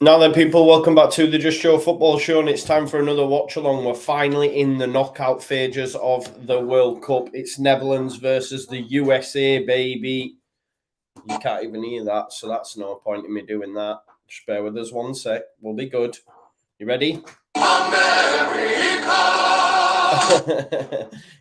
Now then, people, welcome back to the Just Joe Football Show, and it's time for another watch-along. We're finally in the knockout stages of the World Cup. It's Netherlands versus the USA, baby. You can't even hear that, so that's no point in me doing that. Just bear with us one sec. We'll be good. You ready?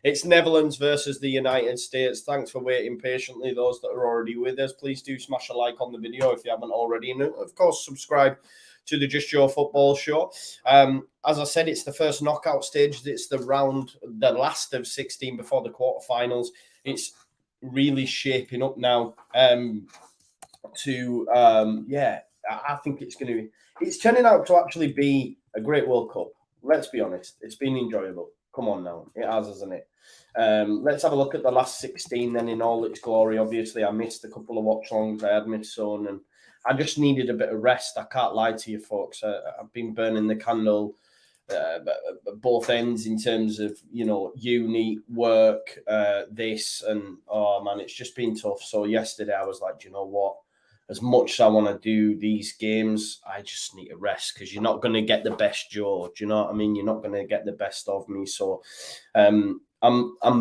It's Netherlands versus the United States. Thanks for waiting patiently. Those that are already with us, please do smash a like on the video if you haven't already. And of course, subscribe to the Just Joe Football Show. As I said, it's the first knockout stage. It's the last of 16 before the quarterfinals. It's really shaping up now I think it's turning out to actually be a great World Cup. Let's be honest. It's been enjoyable. Come on now. It has, hasn't it? Let's have a look at the last 16 then in all its glory. Obviously, I missed a couple of watch-alongs. I had my son, and I just needed a bit of rest. I can't lie to you, folks. I've been burning the candle both ends in terms of, uni, work, this, and, oh, man, it's just been tough. So yesterday I was like, do you know what? As much as I want to do these games, I just need to rest because you're not going to get the best Joe. Do you know what I mean? You're not going to get the best of me. So I'm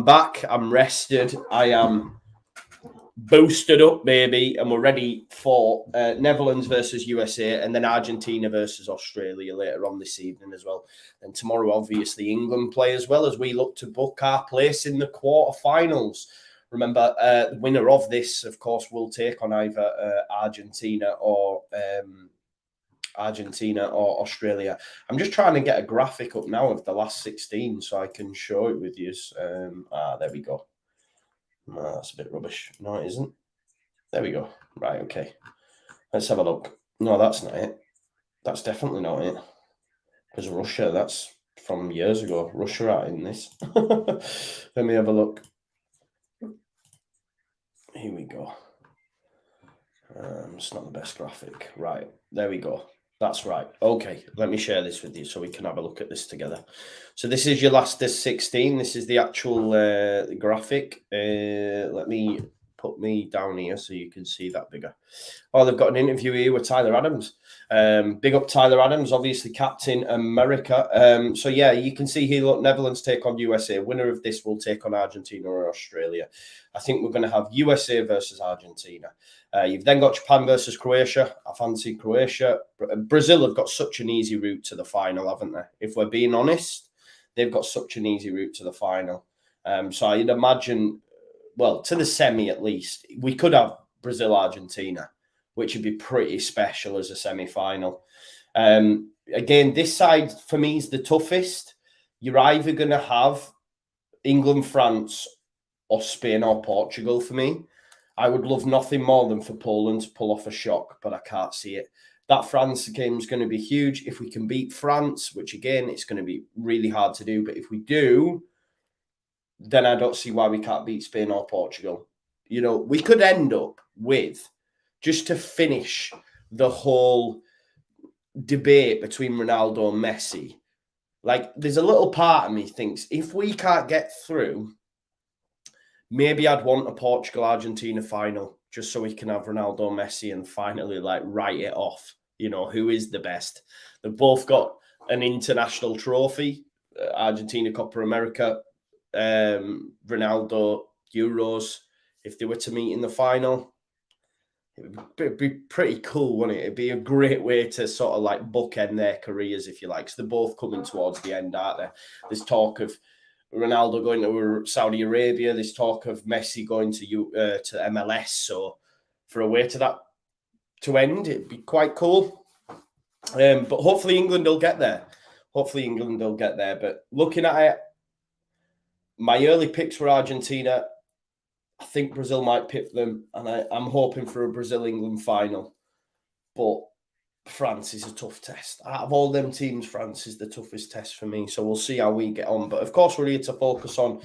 back. I'm rested. I am boosted up, baby, and we're ready for Netherlands versus USA, and then Argentina versus Australia later on this evening as well. And tomorrow, obviously, England play as well as we look to book our place in the quarterfinals. Remember, the winner of this, of course, will take on either Argentina or Australia. I'm just trying to get a graphic up now of the last 16 so I can show it with you. There we go. No, that's a bit rubbish. No, it isn't. There we go. Right, okay. Let's have a look. No, that's not it. That's definitely not it. Because Russia, that's from years ago. Russia are in this. Let me have a look. Here we go. It's not the best graphic. Right, there we go. That's right. Okay, let me share this with you so we can have a look at this together. So this is your last 16. This is the actual graphic. Let me put me down here so you can see that bigger. Oh, they've got an interview here with Tyler Adams. Big up Tyler Adams, obviously Captain America. So yeah, you can see here, look, Netherlands take on USA. Winner of this will take on Argentina or Australia. I think we're going to have USA versus Argentina. You've then got Japan versus Croatia. I fancy Croatia. Brazil have got such an easy route to the final, haven't they? If we're being honest, they've got such an easy route to the final. So I'd imagine, well, to the semi at least, we could have Brazil-Argentina, which would be pretty special as a semi-final. Again, this side for me is the toughest. You're either going to have England, France, or Spain or Portugal for me. I would love nothing more than for Poland to pull off a shock, but I can't see it. That France game is going to be huge. If we can beat France, which again, it's going to be really hard to do, but if we do, then I don't see why we can't beat Spain or Portugal. We could end up with, just to finish the whole debate between Ronaldo and Messi, like there's a little part of me thinks if we can't get through, maybe I'd want a Portugal-Argentina final just so we can have Ronaldo, Messi, and finally write it off. Who is the best? They've both got an international trophy, Argentina Copa America, Ronaldo Euros. If they were to meet in the final, it'd be pretty cool, wouldn't it? It'd be a great way to sort of bookend their careers, if you like. Because they're both coming towards the end, aren't they? There's talk of Ronaldo going to Saudi Arabia. There's talk of Messi going to MLS. So for a way to end, it'd be quite cool. But hopefully England will get there. But looking at it, my early picks were Argentina. I think Brazil might pip them, and I'm hoping for a Brazil-England final. But France is a tough test. Out of all them teams, France is the toughest test for me. So we'll see how we get on. But of course, we're here to focus on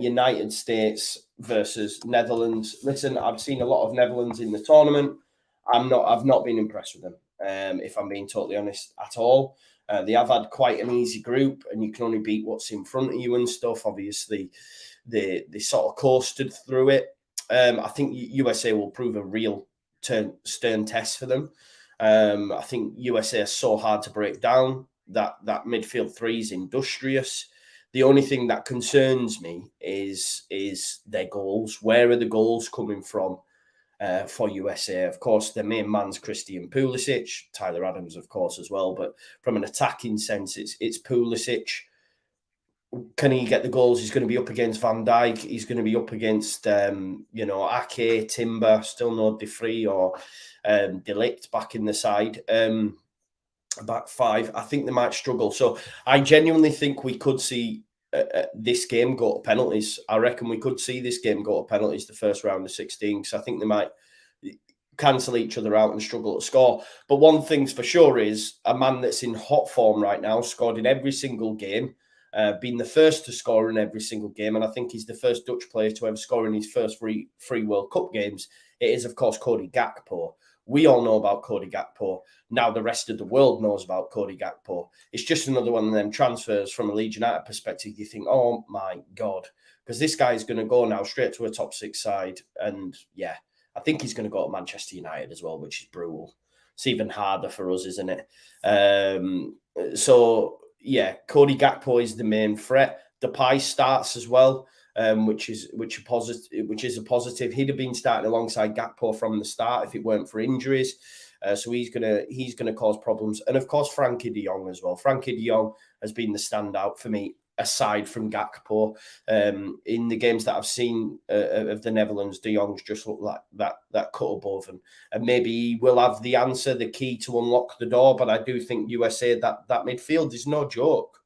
United States versus Netherlands. Listen, I've seen a lot of Netherlands in the tournament. I've not been impressed with them, if I'm being totally honest, at all. They have had quite an easy group, and you can only beat what's in front of you and stuff. Obviously, they sort of coasted through it. I think USA will prove a real stern test for them. I think USA are so hard to break down. That midfield three is industrious. The only thing that concerns me is their goals. Where are the goals coming from for USA? Of course, their main man's Christian Pulisic, Tyler Adams, of course, as well. But from an attacking sense, it's Pulisic. Can he get the goals? He's going to be up against Van Dijk. He's going to be up against, Ake, Timber, still no De Vrij or De Ligt back in the side. Back five, I think they might struggle. So I genuinely think we could see this game go to penalties. I reckon we could see this game go to penalties the first round of 16, because I think they might cancel each other out and struggle to score. But one thing's for sure is a man that's in hot form right now, scored in every single game, been the first to score in every single game, and I think he's the first Dutch player to ever score in his first three World Cup games. It is, of course, Cody Gakpo. We all know about Cody Gakpo. Now the rest of the world knows about Cody Gakpo. It's just another one of them transfers from a Leeds United perspective. You think, oh my God, because this guy is going to go now straight to a top six side. And yeah, I think he's going to go to Manchester United as well, which is brutal. It's even harder for us, isn't it? So yeah, Cody Gakpo is the main threat. Depay starts as well. Which is a positive. He'd have been starting alongside Gakpo from the start if it weren't for injuries. So he's gonna cause problems. And of course, Frankie de Jong as well. Frankie de Jong has been the standout for me, aside from Gakpo. In the games that I've seen of the Netherlands, de Jong's just looked like that cut above, and maybe he will have the answer, the key to unlock the door. But I do think USA, that midfield is no joke.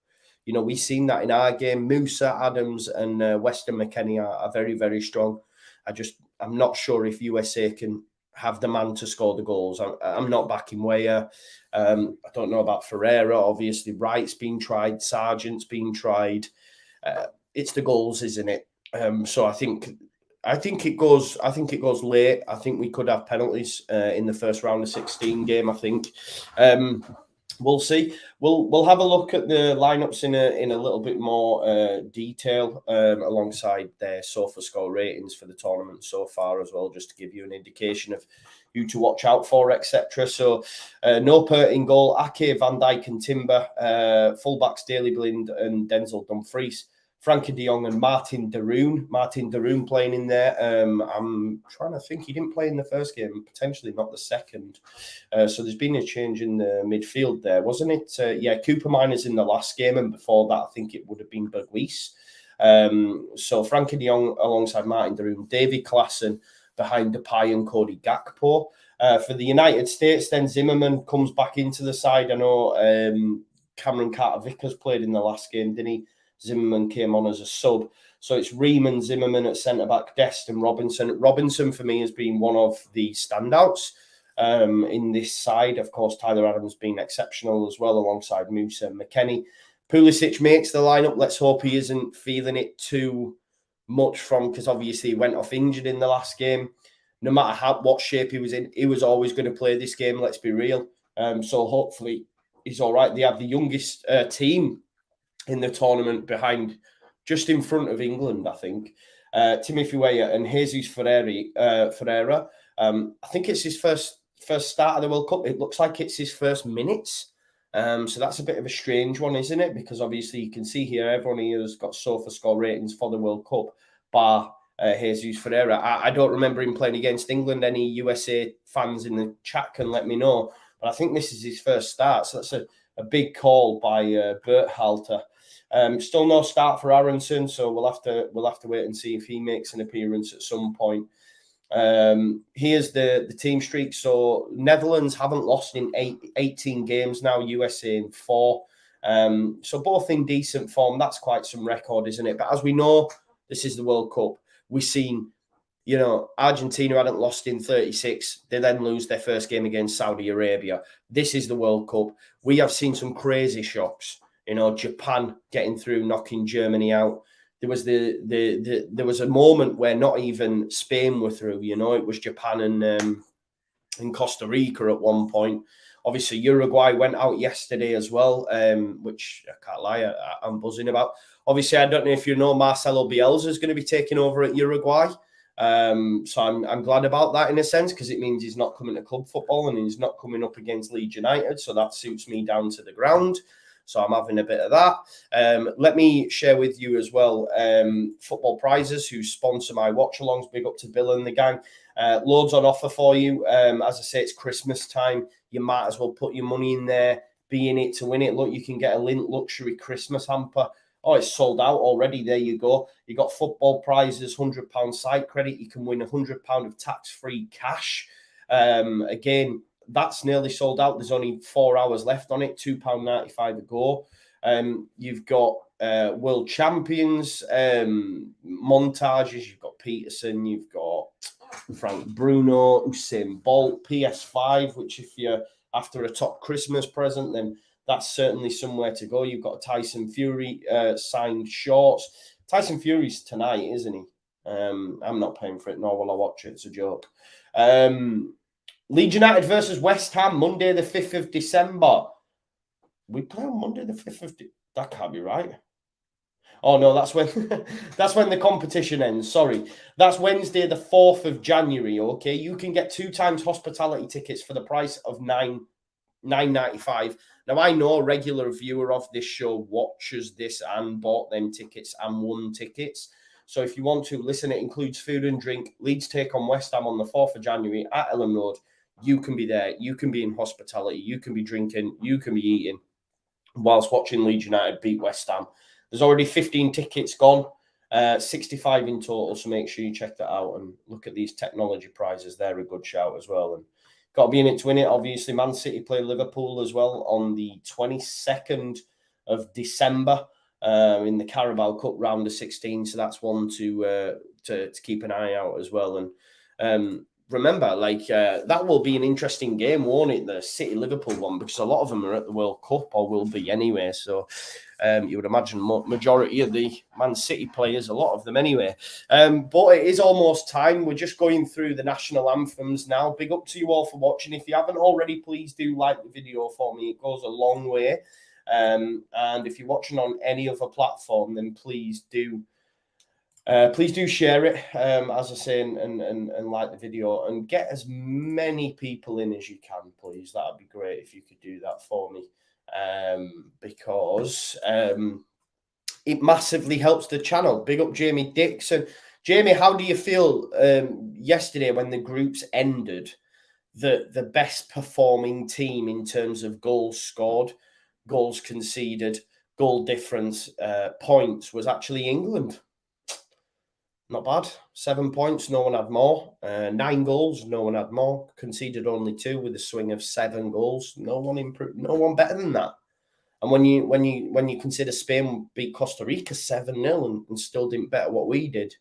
You know, we've seen that in our game. Musa, Adams, and Weston McKennie are very, very strong. I'm not sure if USA can have the man to score the goals. I'm not backing Weah. I don't know about Ferreira. Obviously, Wright's been tried. Sargent's been tried. It's the goals, isn't it? So I think it goes late. I think we could have penalties in the first round of 16 game. I think. We'll see. We'll have a look at the lineups in a little bit more detail alongside their SofaScore ratings for the tournament so far as well, just to give you an indication of who to watch out for, etc. So Noppert in goal, Ake, Van Dijk and Timber, fullbacks Daley Blind and Denzel Dumfries, Frankie de Jong and Martin de Roon. Martin de Roon playing in there. I'm trying to think. He didn't play in the first game, potentially not the second. So there's been a change in the midfield there, wasn't it? Yeah, Cooper Miners in the last game, and before that, I think it would have been Berghuis. So Frankie de Jong alongside Martin de Roon, David Klaassen behind Depay and Cody Gakpo. For the United States, then Zimmerman comes back into the side. I know Cameron Carter-Vickers played in the last game, didn't he? Zimmerman came on as a sub. So it's Riemann, Zimmerman at centre-back, Dest and Robinson. Robinson, for me, has been one of the standouts in this side. Of course, Tyler Adams been exceptional as well, alongside Musa and McKennie. Pulisic makes the lineup. Let's hope he isn't feeling it too much because obviously he went off injured in the last game. No matter what shape he was in, he was always going to play this game, let's be real. So hopefully he's all right. They have the youngest team in the tournament just in front of England, I think. Timothy Weah and Jesus Ferreira. I think it's his first start of the World Cup. It looks like it's his first minutes. So that's a bit of a strange one, isn't it? Because obviously you can see here, everyone here has got SofaScore ratings for the World Cup, bar Jesus Ferreira. I don't remember him playing against England. Any USA fans in the chat can let me know. But I think this is his first start. So that's a big call by Berhalter. Still no start for Aronson, so we'll have to wait and see if he makes an appearance at some point. Here's the team streak. So Netherlands haven't lost in 18 games now, USA in 4. So both in decent form. That's quite some record, isn't it? But as we know, this is the World Cup. We've seen, Argentina hadn't lost in 36. They then lose their first game against Saudi Arabia. This is the World Cup. We have seen some crazy shocks. Japan getting through, knocking Germany out. There was there was a moment where not even Spain were through. It was Japan and Costa Rica at one point. Obviously, Uruguay went out yesterday as well, which I can't lie, I'm buzzing about. Obviously, I don't know if you know, Marcelo Bielsa is going to be taking over at Uruguay. So I'm glad about that in a sense, because it means he's not coming to club football and he's not coming up against Leeds United. So that suits me down to the ground. So I'm having a bit of that. Let me share with you as well, Football Prizes, who sponsor my watch-alongs. Big up to Bill and the gang. Loads on offer for you. As I say, it's Christmas time. You might as well put your money in there, be in it to win it. Look, you can get a Lint Luxury Christmas hamper. Oh, it's sold out already. There you go. You got Football Prizes, £100 site credit. You can win £100 of tax-free cash. Again, that's nearly sold out. There's only 4 hours left on it. £2.95 a go. You've got World Champions montages. You've got Peterson. You've got Frank Bruno, Usain Bolt, PS5, which if you're after a top Christmas present, then that's certainly somewhere to go. You've got Tyson Fury signed shorts. Tyson Fury's tonight, isn't he? I'm not paying for it, nor will I watch it. It's a joke. Leeds United versus West Ham, Monday the 5th of December. We play on Monday the 5th of December. That can't be right. Oh, no, that's when that's when the competition ends. Sorry. That's Wednesday the 4th of January, okay? You can get 2 times hospitality tickets for the price of $9.95. Now, I know a regular viewer of this show watches this and bought them tickets and won tickets. So if you want to listen, it includes food and drink. Leeds take on West Ham on the 4th of January at Elland Road. You can be there. You can be in hospitality. You can be drinking. You can be eating whilst watching Leeds United beat West Ham. There's already 15 tickets gone, 65 in total. So make sure you check that out and look at these technology prizes. They're a good shout as well. And got to be in it to win it. Obviously, Man City play Liverpool as well on the 22nd of December in the Carabao Cup round of 16. So that's one to keep an eye out as well. And remember, that will be an interesting game, won't it? The City-Liverpool one, because a lot of them are at the World Cup or will be anyway. So you would imagine majority of the Man City players, a lot of them anyway. But it is almost time. We're just going through the national anthems now. Big up to you all for watching. If you haven't already, please do like the video for me. It goes a long way. And if you're watching on any other platform, then please do share it, as I say, and like the video, and get as many people in as you can, please. That'd be great if you could do that for me, because it massively helps the channel. Big up Jamie Dixon. Jamie, how do you feel yesterday when the groups ended? The best performing team in terms of goals scored, goals conceded, goal difference, points was actually England. Not bad. 7 points. No one had more. 9 goals. No one had more. Conceded only 2 with a swing of 7 goals. No one improved. No one better than that. And when you consider Spain beat Costa Rica 7-0 and still didn't better what we did,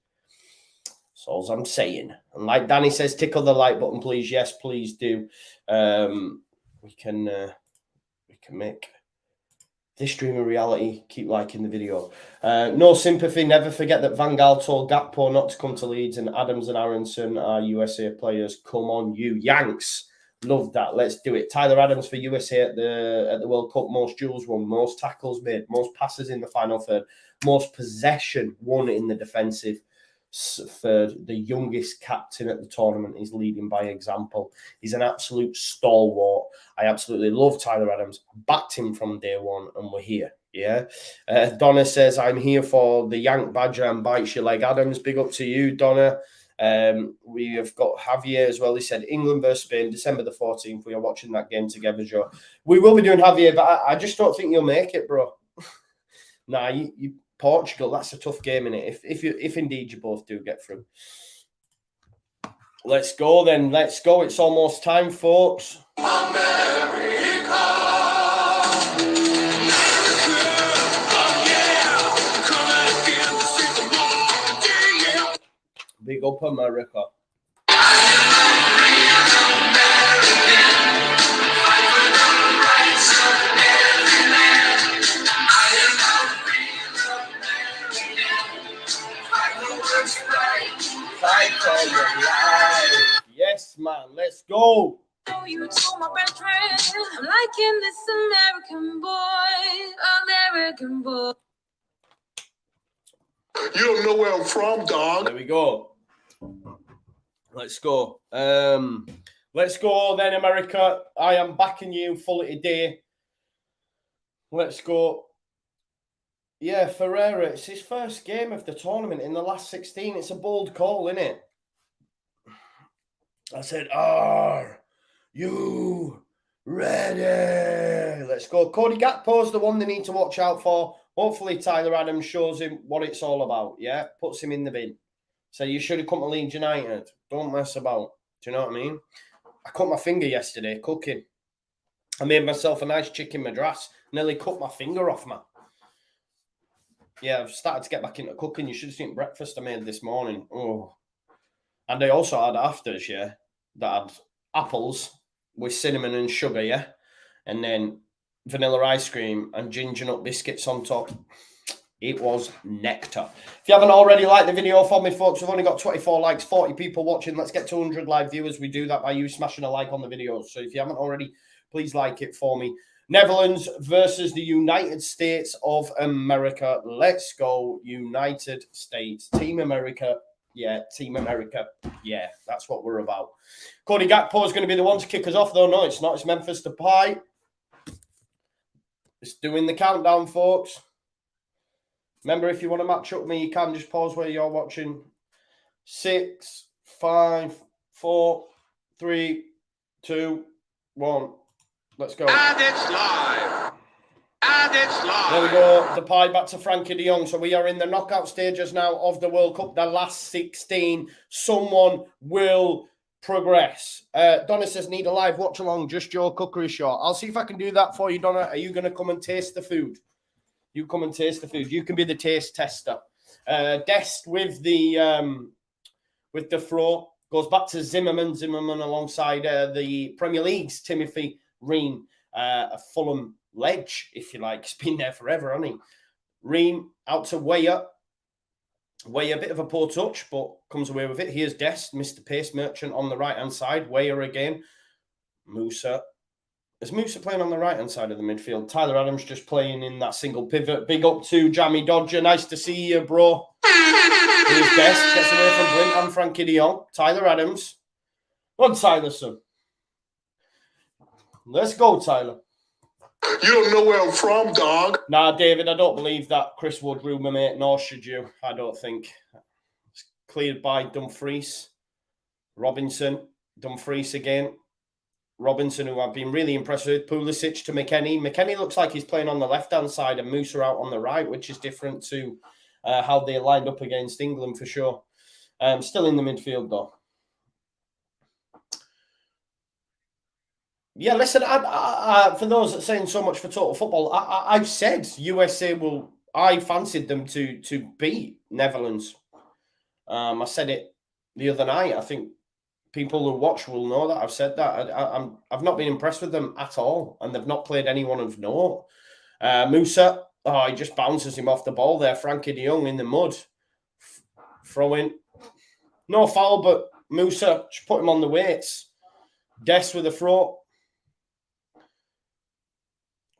that's all I'm saying. And like Danny says, tickle the like button, please. Yes, please do. We can make this dream a reality. Keep liking the video. No sympathy. Never forget that Van Gaal told Gakpo not to come to Leeds, and Adams and Aronson are USA players. Come on, you Yanks. Love that. Let's do it. Tyler Adams for USA at the World Cup. Most duels won, most tackles made, most passes in the final third, most possession won in the defensive third. The youngest captain at the tournament is leading by example. He's an absolute stalwart. I absolutely love Tyler Adams. Backed him from day one, and we're here. Yeah. Donna says, I'm here for the Yank Badger and bites your leg. Adams, big up to you, Donna. We have got Javier as well. He said England versus Spain, December the 14th. We are watching that game together, Joe. We will be doing Javier, but I just don't think you'll make it, bro. Nah, you Portugal, that's a tough game, innit? If indeed you both do get through. Let's go then. Let's go. It's almost time, folks. Big up America. Fight for your life. Yes, man. Let's go. You told my best friend, I'm liking this American boy. You don't know where I'm from, dog. There we go. Let's go. Let's go then, America. I am backing you fully today. Let's go. Yeah, Ferreira, it's his first game of the tournament in the last 16. It's a bold call, isn't it? I said, are you ready? Let's go. Cody Gakpo's the one they need to watch out for. Hopefully Tyler Adams shows him what it's all about, yeah? Puts him in the bin. So you should have come to Leeds United. Don't mess about. Do you know what I mean? I cut my finger yesterday cooking. I made myself a nice chicken madras. Nearly cut my finger off, man. Yeah, I've started to get back into cooking. You should have seen breakfast I made this morning. Oh. And I also had afters, yeah, that had apples with cinnamon and sugar, yeah? And then vanilla ice cream and ginger nut biscuits on top. It was nectar. If you haven't already liked the video for me, folks, we've only got 24 likes, 40 people watching. Let's get 200 live viewers. We do that by you smashing a like on the video. So if you haven't already, please like it for me. Netherlands versus the United States of America. Let's go, United States. Team America. Yeah, Team America. Yeah, that's what we're about. Cody Gakpo is going to be the one to kick us off, though. No, it's not. It's Memphis Depay. It's doing the countdown, folks. Remember, if you want to match up with me, you can just pause where you're watching. 6, 5, 4, 3, 2, 1. Let's go. And it's live. And it's live. There we go. Depay back to Frankie de Jong. So we are in the knockout stages now of the World Cup. The last 16. Someone will progress. Donna says, need a live watch along. Just Joe Cookery Short. I'll see if I can do that for you, Donna. Are you going to come and taste the food? You come and taste the food. You can be the taste tester. Dest with the throw goes back to Zimmerman. Zimmerman alongside the Premier League's Timothy Ream, a Fulham ledge, if you like. He's been there forever, hasn't he? Ream out to Weyer. Weyer, a bit of a poor touch, but comes away with it. Here's Dest, Mr. Pace Merchant on the right-hand side. Weyer again. Musa. Is Musa playing on the right-hand side of the midfield? Tyler Adams just playing in that single pivot. Big up to Jamie Dodger. Nice to see you, bro. Here's Dest. Gets away from Blint and Frankie de Jong. Tyler Adams. One Tyler, son. Let's go, Tyler. You don't know where I'm from, dog. Nah, David, I don't believe that Chris Wood rumour, mate, nor should you. I don't think. It's cleared by Dumfries. Robinson. Dumfries again. Robinson, who I've been really impressed with. Pulisic to McKennie. McKennie looks like he's playing on the left-hand side and Musa out on the right, which is different to how they lined up against England for sure. Still in the midfield, though. Yeah, listen, for those that are saying so much for total football, I've said USA will... I fancied them to beat Netherlands. I said it the other night. I think people who watch will know that I've said that. I've not been impressed with them at all, and they've not played anyone of note. Musa, he just bounces him off the ball there. Frankie de Jong in the mud. Throw in. No foul, but Musa, just put him on the weights. Dest with a throw.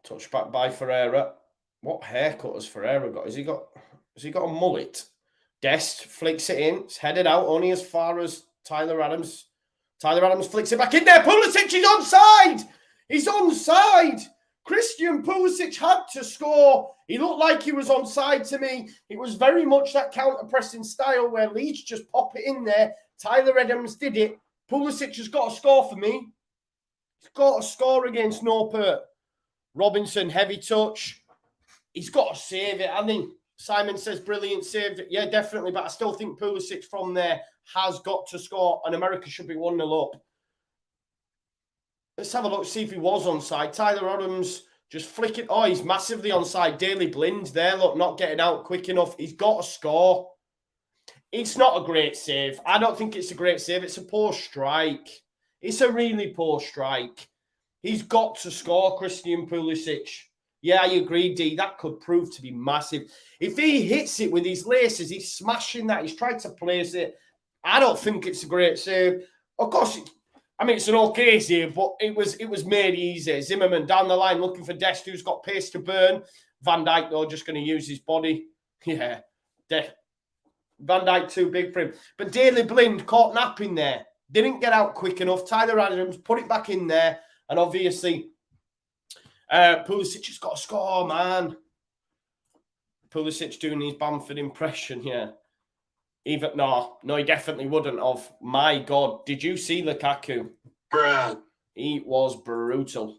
Touch back by Ferreira. What haircut has Ferreira got? Has he got a mullet? Dest flicks it in. It's headed out only as far as Tyler Adams. Tyler Adams flicks it back in there. Pulisic is onside. He's onside. Christian Pulisic had to score. He looked like he was onside to me. It was very much that counter-pressing style where Leeds just pop it in there. Tyler Adams did it. Pulisic has got a score for me. He's got a score against Noppert. Robinson, heavy touch. He's got to save it, hasn't he? Simon says, brilliant, saved it. Yeah, definitely. But I still think Pulisic from there has got to score, and America should be 1-0 up. Let's have a look, see if he was onside. Tyler Adams just flick it. Oh, he's massively onside. Daley Blind there, look, not getting out quick enough. He's got to score. It's not a great save. I don't think it's a great save. It's a poor strike. It's a really poor strike. He's got to score, Christian Pulisic. Yeah, I agree, D. That could prove to be massive. If he hits it with his laces, he's smashing that. He's trying to place it. I don't think it's a great save. Of course, it's an okay save, but it was made easy. Zimmerman down the line looking for Dest, who's got pace to burn. Van Dijk, though, just going to use his body. Yeah. Van Dijk too big for him. But Daley Blind caught napping there. Didn't get out quick enough. Tyler Adams put it back in there. And obviously, Pulisic has got to score, man. Pulisic doing his Bamford impression, yeah. Even no, he definitely wouldn't have. My God, did you see Lukaku? Bruh. He was brutal.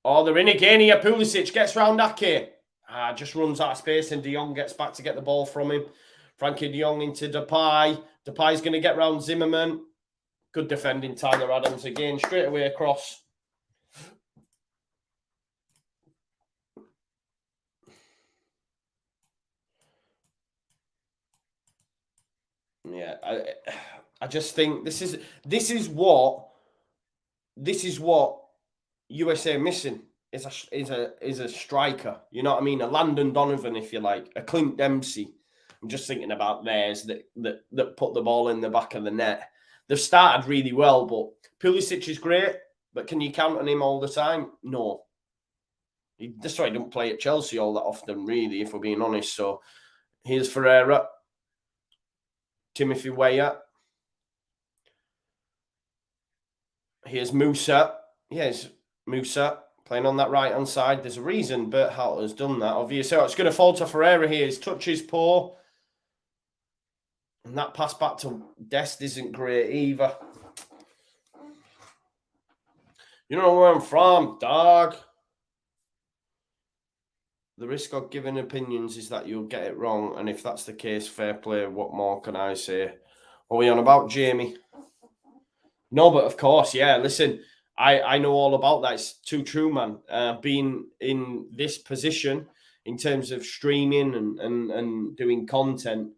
Oh, they're in again here. Pulisic gets round Ake. Just runs out of space, and De Jong gets back to get the ball from him. Frankie De Jong into Depay. Depay's going to get round Zimmerman. Good defending, Tyler Adams again, straight away across. Yeah, I just think this is what USA are missing is a striker. You know what I mean? A Landon Donovan, if you like, a Clint Dempsey. I'm just thinking about theirs that put the ball in the back of the net. They've started really well, but Pulisic is great. But can you count on him all the time? No. That's why he don't play at Chelsea all that often, really, if we're being honest. So here's Ferreira. Timothy Weah. Here's Musa. Yes, Musa playing on that right-hand side. There's a reason Bert Hart has done that, obviously. So it's going to fall to Ferreira here. His touch is poor. And that pass back to Dest isn't great either. You know where I'm from, dog. The risk of giving opinions is that you'll get it wrong. And if that's the case, fair play. What more can I say? Are we on about Jamie? No, but of course, yeah. Listen, I know all about that. It's too true, man. Being in this position in terms of streaming and doing content,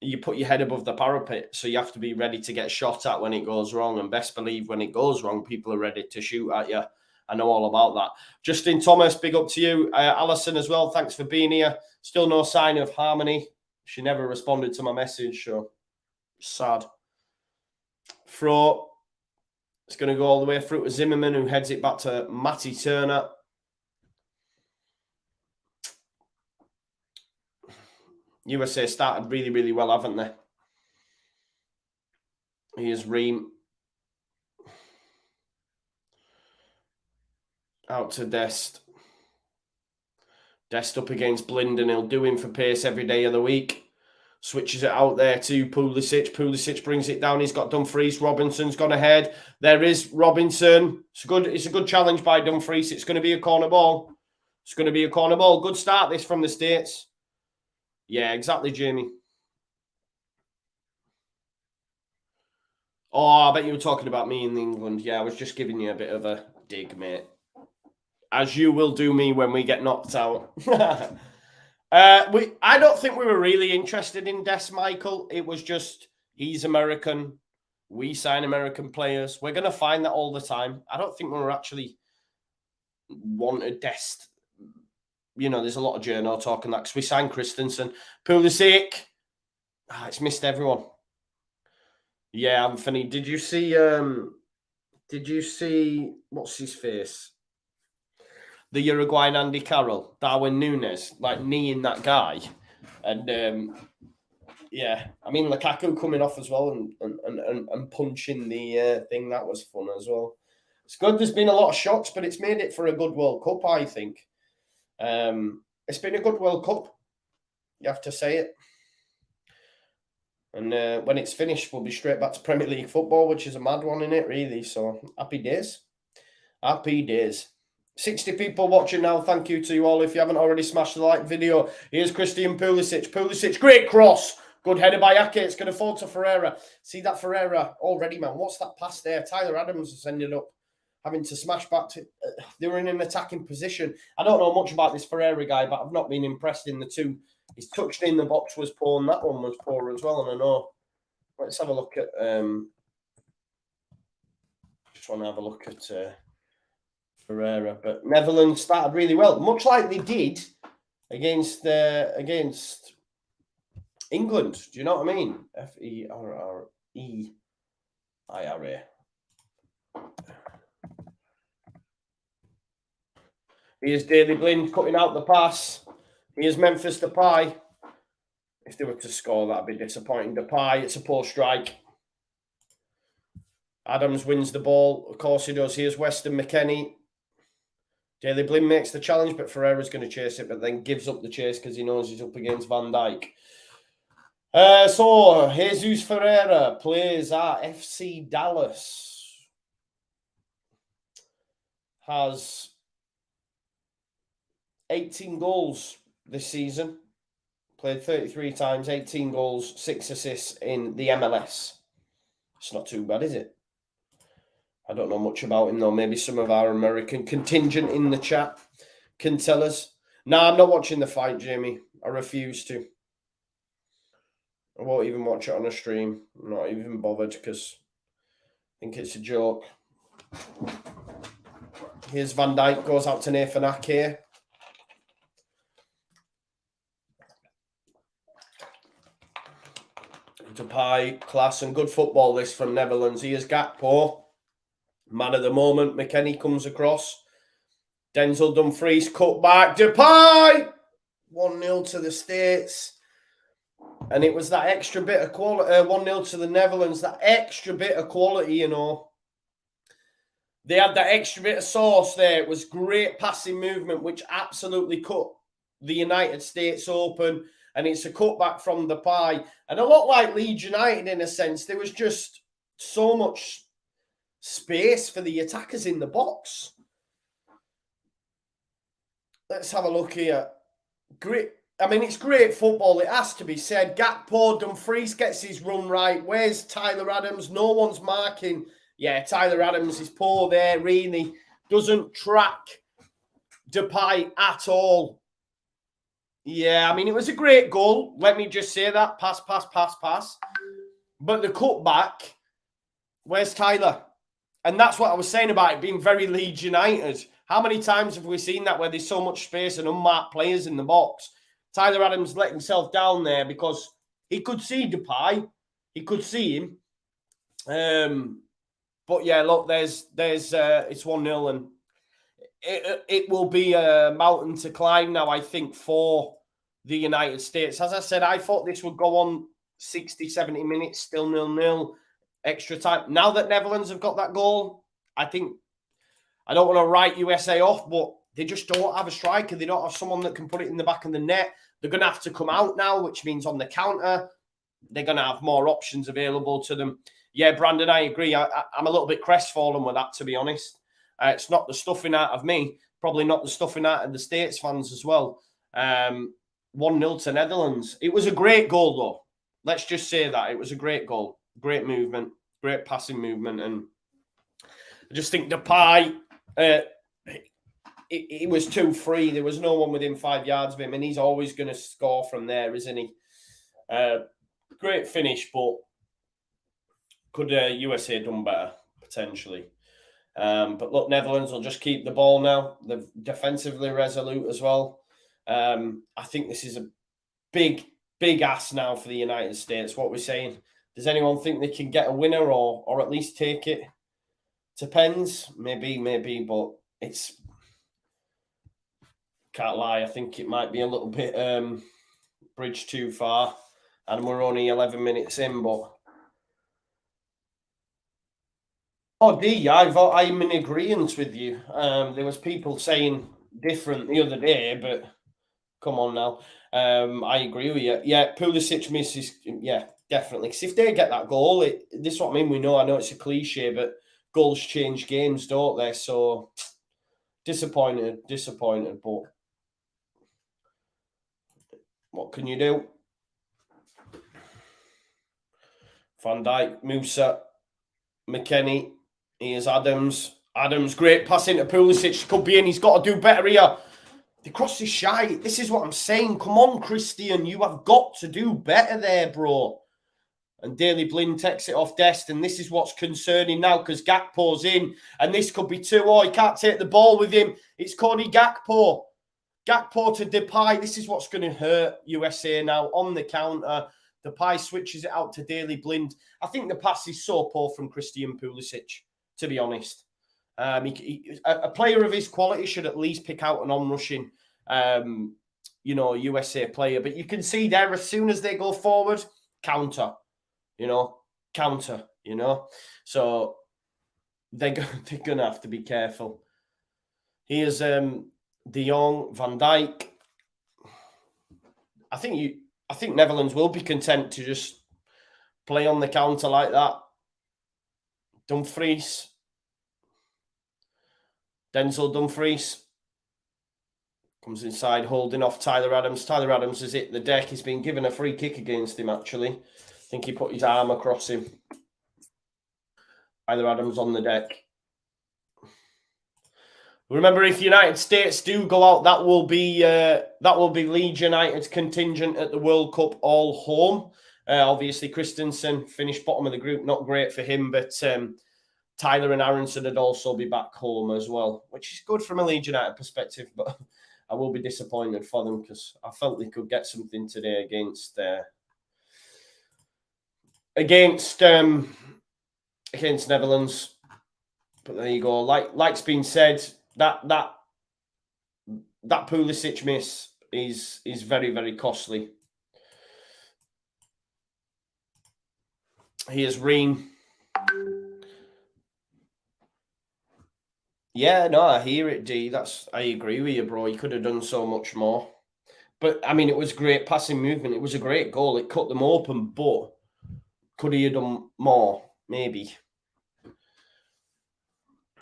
you put your head above the parapet. So you have to be ready to get shot at when it goes wrong. And best believe when it goes wrong, people are ready to shoot at you. I know all about that. Justin Thomas, big up to you. Alison as well, thanks for being here. Still no sign of Harmony. She never responded to my message, so sad. Fro, it's going to go all the way through to Zimmerman, who heads it back to Matty Turner. USA started really, really well, haven't they? Here's Ream. Out to Dest. Dest up against Blinden. He'll do him for pace every day of the week. Switches it out there to Pulisic. Pulisic brings it down. He's got Dumfries. Robinson's gone ahead. There is Robinson. It's a good challenge by Dumfries. It's going to be a corner ball. It's going to be a corner ball. Good start this from the States. Yeah, exactly, Jamie. Oh, I bet you were talking about me in England. Yeah, I was just giving you a bit of a dig, mate. As you will do me when we get knocked out. I don't think we were really interested in Des, Michael. It was just, he's American. We sign American players. We're going to find that all the time. I don't think we were actually wanted Des. You know, there's a lot of journal talking that because we signed Christensen. Pulisic. It's missed everyone. Yeah, Anthony. Did you see what's his face? The Uruguayan Andy Carroll, Darwin Núñez, like kneeing that guy. And yeah, I mean Lukaku coming off as well and punching the thing. That was fun as well. It's good. There's been a lot of shocks, but it's made it for a good World Cup, I think. It's been a good World Cup. You have to say it. And when it's finished, we'll be straight back to Premier League football, which is a mad one, in it, really. So happy days. Happy days. 60 people watching now. Thank you to you all. If you haven't already smashed the like video, here's Christian Pulisic. Pulisic, great cross. Good header by Ake. It's going to fall to Ferreira. See that Ferreira already, man. What's that pass there? Tyler Adams has ended up having to smash back to... they were in an attacking position. I don't know much about this Ferreira guy, but I've not been impressed in the two. His touch in the box was poor, and that one was poor as well. And I know. Let's have a look at... just want to have a look at... Ferreira, but Netherlands started really well, much like they did against England. Do you know what I mean? Ferreira. Here's Daley Blind cutting out the pass. Here's Memphis Depay. If they were to score, that'd be disappointing. Depay, it's a poor strike. Adams wins the ball. Of course he does. Here's Weston McKennie. Daley Blind makes the challenge, but Ferreira's going to chase it, but then gives up the chase because he knows he's up against Van Dijk. So, Jesus Ferreira plays at FC Dallas. Has 18 goals this season. Played 33 times, 18 goals, 6 assists in the MLS. It's not too bad, is it? I don't know much about him, though. Maybe some of our American contingent in the chat can tell us. No, I'm not watching the fight, Jamie. I refuse to. I won't even watch it on a stream. I'm not even bothered because I think it's a joke. Here's Van Dijk, goes out to Nathan Ake. Depay, class and good football this from Netherlands. Here's Gakpo. Man of the moment. McKennie comes across. Denzel Dumfries cut back. Depay! 1-0 to the States. And it was that extra bit of quality. 1-0 to the Netherlands. That extra bit of quality, you know. They had that extra bit of sauce there. It was great passing movement, which absolutely cut the United States open. And it's a cutback from Depay. And a lot like Leeds United in a sense. There was just so much space for the attackers in the box. Let's have a look here. Great. I mean, it's great football. It has to be said. Gakpo, Dumfries gets his run right. Where's Tyler Adams? No one's marking. Yeah, Tyler Adams is poor there, really. Doesn't track Depay at all. Yeah, I mean, it was a great goal. Let me just say that. Pass, pass, pass, pass. But the cutback, where's Tyler? And that's what I was saying about it being very Leeds United. How many times have we seen that where there's so much space and unmarked players in the box? Tyler Adams let himself down there because he could see Depay. He could see him. But yeah, look, there's it's 1-0 and it will be a mountain to climb now, I think, for the United States. As I said, I thought this would go on 60, 70 minutes, still 0-0, extra time. Now that Netherlands have got that goal, I think, I don't want to write USA off, but they just don't have a striker. They don't have someone that can put it in the back of the net. They're going to have to come out now, which means on the counter, they're going to have more options available to them. Yeah, Brandon, I agree. I'm a little bit crestfallen with that, to be honest. It's not the stuffing out of me, probably not the stuffing out of the States fans as well. 1-0 to Netherlands. It was a great goal, though. Let's just say that. It was a great goal. Great movement, great passing movement. And I just think Depay, it was too free. There was no one within 5 yards of him, and he's always going to score from there, isn't he? Great finish, but could USA done better, potentially. But look, Netherlands will just keep the ball now. They're defensively resolute as well. I think this is a big ask now for the United States. What we're saying. Does anyone think they can get a winner or at least take it to pens? Maybe, but it's... Can't lie, I think it might be a little bit bridge too far. And we're only 11 minutes in, but... Oh, D, I'm in agreement with you. There was people saying different the other day, but come on now. I agree with you. Yeah, Pulisic misses. Yeah, definitely. Because if they get that goal, this is what I mean. I know it's a cliche, but goals change games, don't they? So disappointed. But what can you do? Van Dijk, Musa, McKennie. Here's Adams. Adams, great pass into Pulisic. Could be in. He's got to do better here. The cross is shy. This is what I'm saying. Come on, Christian. You have got to do better there, bro. And Daley Blind takes it off Dest. And this is what's concerning now because Gakpo's in. And this could be 2-0. He can't take the ball with him. It's Cody Gakpo. Gakpo to Depay. This is what's going to hurt USA now on the counter. Depay switches it out to Daley Blind. I think the pass is so poor from Christian Pulisic, to be honest. A player of his quality should at least pick out an on-rushing, USA player. But you can see there, as soon as they go forward, counter. So they're going to have to be careful. Here's De Jong, Van Dijk. I think Netherlands will be content to just play on the counter like that. Dumfries. Denzel Dumfries comes inside, holding off Tyler Adams. Tyler Adams has hit the deck. He's been given a free kick against him, actually. I think he put his arm across him. Tyler Adams on the deck. Remember, if United States do go out, that will be Leeds United's contingent at the World Cup all home. Obviously, Christensen finished bottom of the group. Not great for him, but Tyler and Aronson would also be back home as well, which is good from a Leeds United perspective, but I will be disappointed for them because I felt they could get something today against Netherlands. But there you go. Like's been said, that Pulisic miss is very, very costly. Here's Ream. Yeah, no, I hear it, D. I agree with you, bro. He could have done so much more. But, I mean, it was great passing movement. It was a great goal. It cut them open, but could he have done more? Maybe.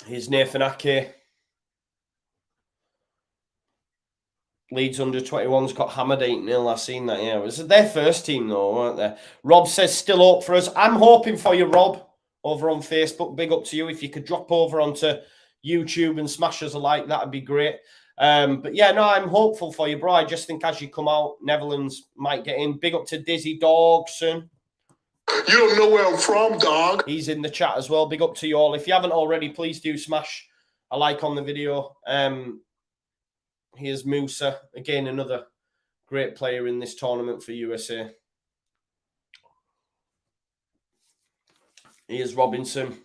Here's Nathan Ake. Leeds under 21's got hammered 8-0. I've seen that, yeah. It was their first team, though, weren't they? Rob says, still hope for us. I'm hoping for you, Rob, over on Facebook. Big up to you. If you could drop over onto YouTube and smash us a like, that'd be great. But yeah, no, I'm hopeful for you, bro. I just think as you come out, Netherlands might get in. Big up to Dizzy Dogson. You don't know where I'm from, dog. He's in the chat as well. Big up to you all. If you haven't already, please do smash a like on the video. Here's Musa. Again, another great player in this tournament for USA. Here's Robinson.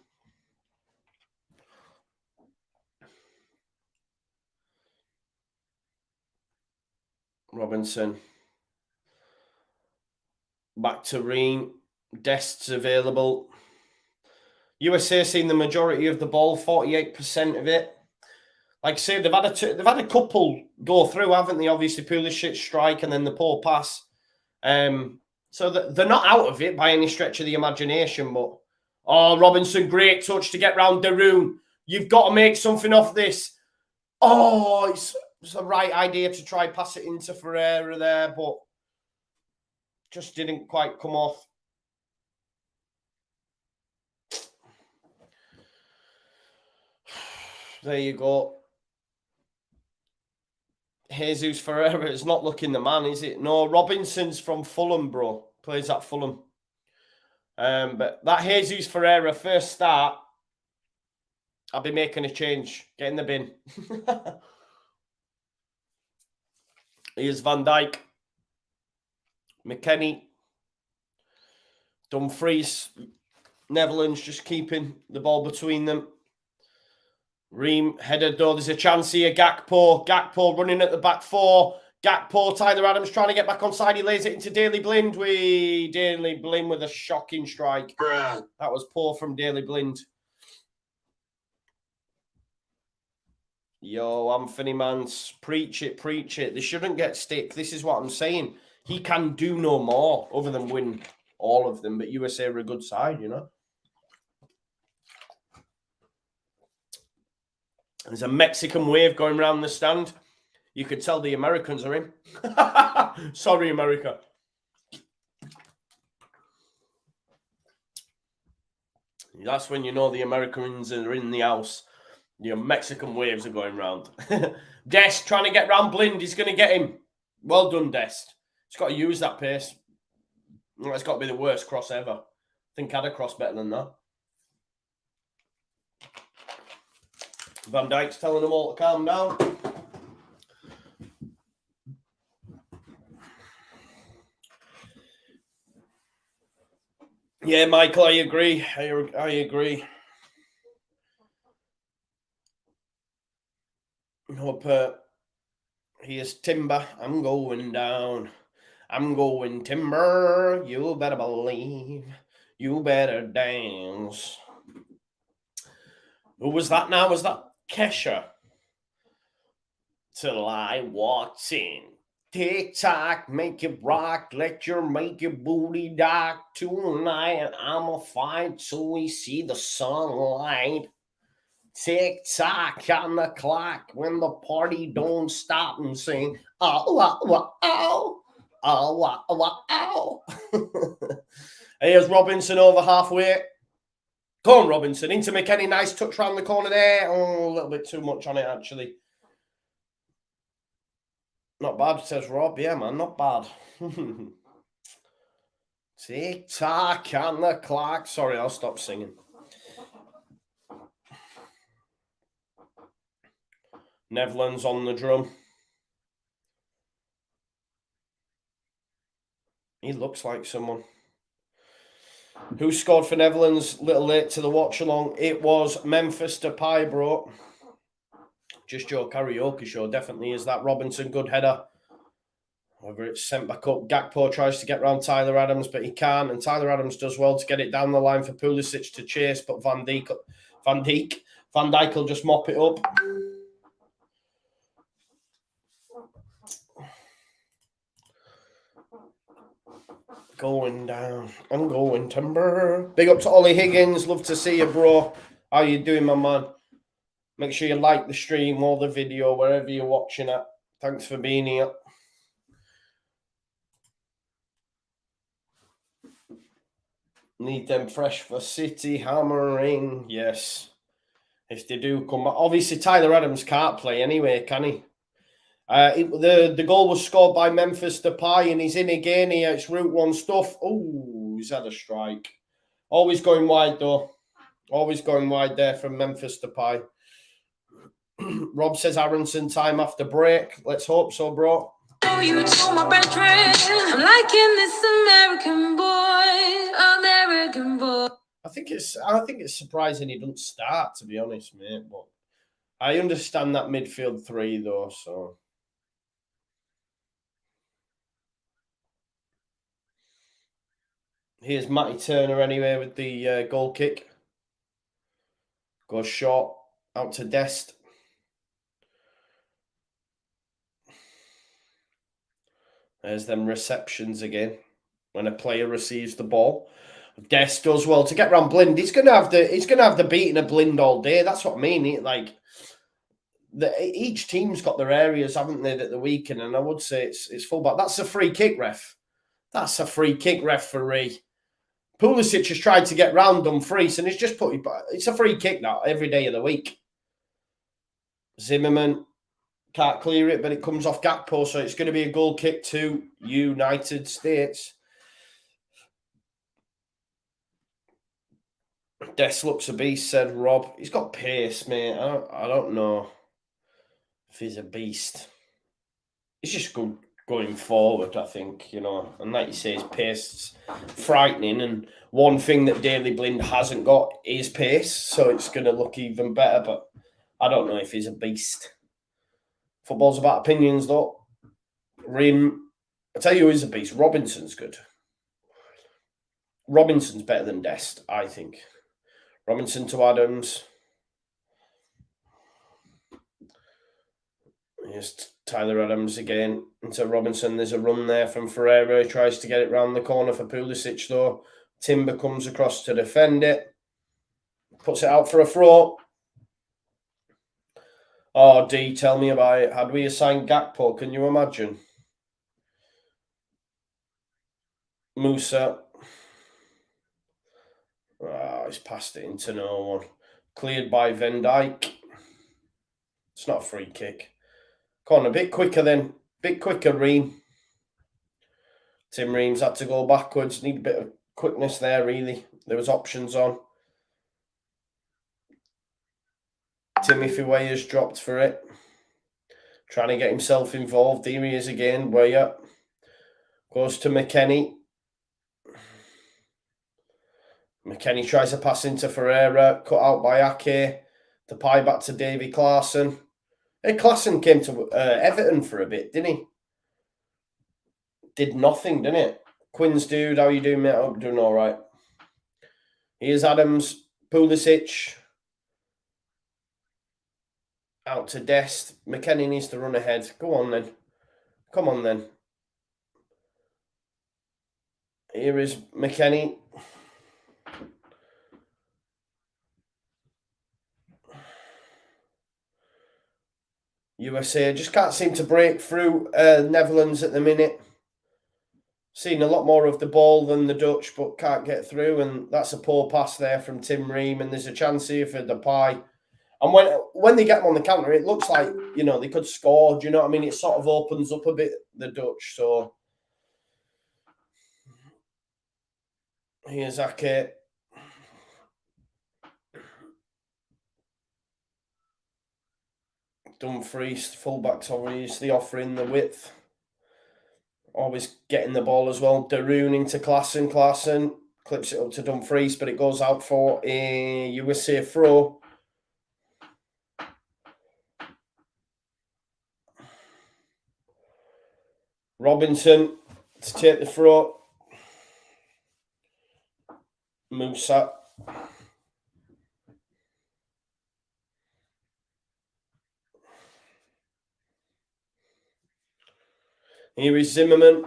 Back to Ream. Dest's available. USA seen the majority of the ball, 48% of it. Like I say, they've had a couple go through, haven't they? Obviously, Pulisic strike and then the poor pass. So they're not out of it by any stretch of the imagination. But Robinson, great touch to get round Darun. You've got to make something off this. Oh, it's the right idea to try pass it into Ferreira there, but just didn't quite come off. There you go. Jesus Ferreira is not looking the man, is it? No, Robinson's from Fulham, bro. Plays at Fulham. But that Jesus Ferreira first start, I'll be making a change. Get in the bin. Here's Van Dijk. McKennie. Dumfries. Netherlands just keeping the ball between them. Ream headed though. There's a chance here. Gakpo running at the back four. Gakpo, Tyler Adams trying to get back on side. He lays it into Daley Blind. Daley Blind with a shocking strike. Bruh. That was poor from Daley Blind. Yo, Anthony Mans, preach it. They shouldn't get stick. This is what I'm saying. He can do no more other than win all of them. But USA are a good side, you know. There's a Mexican wave going around the stand. You could tell the Americans are in. Sorry, America. That's when you know the Americans are in the house. Your Mexican waves are going round. Dest trying to get round Blind. He's going to get him. Well done, Dest. He's got to use that pace. It's got to be the worst cross ever. I think I'd have crossed better than that. Van Dijk's telling them all to calm down. Yeah, Michael, I agree. I agree. Hope here's Timber. I'm going down. I'm going Timber. You better believe. You better dance. Who was that now? Was that Kesha? Till I walked in. Tick tock, make it rock, make your booty dock. Tonight I'ma fight till we see the sunlight. Tick tock on the clock when the party don't stop and sing. Oh, oh, oh, oh, oh, oh, oh. Here's Robinson over halfway. Go on, Robinson. Into McKenny. Nice touch round the corner there. Oh, a little bit too much on it, actually. Not bad, says Rob. Yeah, man, not bad. Tick-tock on the clock. Sorry, I'll stop singing. Nevland's on the drum. He looks like someone. Who scored for Netherlands? A little late to the watch along. It was Memphis Depay, bro. Just Joe karaoke show. Definitely is that. Robinson, good header. However, it's sent back up. Gakpo tries to get round Tyler Adams, but he can't. And Tyler Adams does well to get it down the line for Pulisic to chase, but Van Dijk will just mop it up. Going down. I'm going timber. Big up to Ollie Higgins. Love to see you, bro. How you doing, my man? Make sure you like the stream or the video, wherever you're watching it. Thanks for being here. Need them fresh for City hammering. Yes. If they do come back. Obviously, Tyler Adams can't play anyway, can he? The goal was scored by Memphis Depay, and he's in again here. It's Route 1 stuff. Oh, he's had a strike. Always going wide, though. Always going wide there from Memphis Depay. Rob says Aronson time after break. Let's hope so, bro. You told my best friend, I'm liking this American boy. I think it's surprising he doesn't start, to be honest, mate. But I understand that midfield three, though, so. Here's Matty Turner anyway with the goal kick. Goes short, out to Dest. There's them receptions again. When a player receives the ball. Dest does well to get round Blind. He's gonna have the beating of Blind all day. That's what I mean. Each team's got their areas, haven't they, that they're weak in, and I would say it's fullback. That's a free kick, ref. That's a free kick, referee. Pulisic has tried to get round Dumfries, and he's just put it back. It's a free kick now, every day of the week. Zimmerman can't clear it, but it comes off Gakpo, so it's going to be a goal kick to United States. Des looks a beast, said Rob. He's got pace, mate. I don't know if he's a beast. He's just good going forward, I think, and like you say, his pace is frightening, and one thing that Daley Blind hasn't got is pace, so it's going to look even better, but I don't know if he's a beast. Football's about opinions, though. Rim, I tell you who is a beast. Robinson's good. Robinson's better than Dest, I think. Robinson to Adams. Here's Tyler Adams again into Robinson. There's a run there from Ferreira. He tries to get it round the corner for Pulisic, though. Timber comes across to defend it. Puts it out for a throw. Oh, D, tell me about it. Had we assigned Gakpo, can you imagine? Musa. Oh, he's passed it into no one. Cleared by Van Dijk. It's not a free kick. Come on, a bit quicker then. Bit quicker, Ream. Tim Reams had to go backwards. Need a bit of quickness there, really. There was options on. Timothy Weah's dropped for it. Trying to get himself involved. Here he is again. Weah. Goes to McKenny. McKenny tries to pass into Ferreira. Cut out by Ake. Depay back to Davy Klaassen. Hey, Klaassen came to Everton for a bit, didn't he? Did nothing, didn't it? Quinn's dude, how you doing, mate? I'm doing all right. Here's Adams. Pulisic. Out to Dest. McKennie needs to run ahead. Go on then. Come on then. Here is McKennie. USA just can't seem to break through Netherlands at the minute. Seen a lot more of the ball than the Dutch, but can't get through. And that's a poor pass there from Tim Ream. And there's a chance here for Depay. And when they get them on the counter, it looks like, you know, they could score. Do you know what I mean? It sort of opens up a bit, the Dutch. So here's Ake. Dumfries, fullbacks obviously offering the width. Always getting the ball as well. De Roon into Klaassen. Klaassen clips it up to Dumfries, but it goes out for a USA throw. Robinson to take the throw. Musa. Here is Zimmerman.